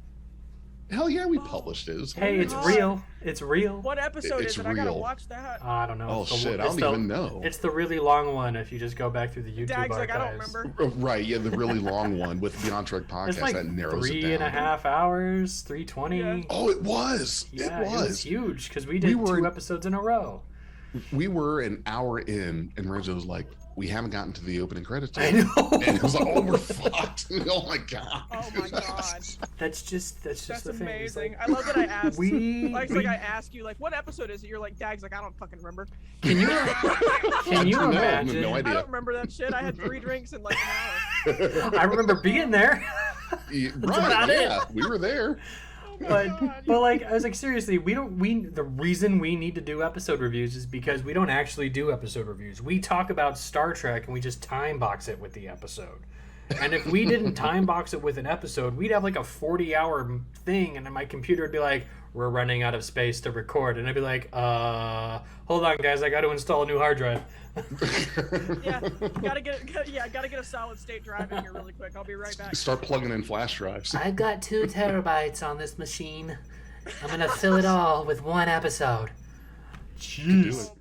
Hell yeah, we published it. It was Hey, it's hilarious. real. It's real. What episode It's is it? I gotta real. watch that. I don't know. Oh It's the- shit, I it's don't the- even know. It's the really long one. If you just go back through the YouTube Dag's like, archives. I don't remember. Right, yeah, the really long one with Beyond Trek podcast It's like that narrows it down. 3.5 hours, 3:20. Yeah. Oh, it was. Yeah, it was. huge because we did were 2 in- episodes in a row. We were an hour in, and Renzo was like, "We haven't gotten to the opening credits I yet." know. And it was like, "Oh, we're fucked." Oh my god. Oh my god, That's just that's the thing. It's amazing. like, I love that I asked. we, Like, we- I ask you, like, what episode is it? You're like, Dag's like, I don't fucking remember. can you can you No, imagine? no I idea. don't remember that shit. I had 3 drinks in like an hour. I remember being there. Yeah, about it. yeah, we were there. Oh my but God. but like I was like, seriously, the reason we need to do episode reviews is because we don't actually do episode reviews. We talk about Star Trek and we just time box it with the episode. And if we didn't time box it with an episode, we'd have like a 40-hour thing, and then my computer would be like, we're running out of space to record, and I'd be like, hold on guys, I got to install a new hard drive. Yeah, gotta get a solid state drive in here really quick. I'll be right back. Start plugging in flash drives. I've got 2 terabytes on this machine. I'm gonna fill it all with 1 episode. Do Jeez. it.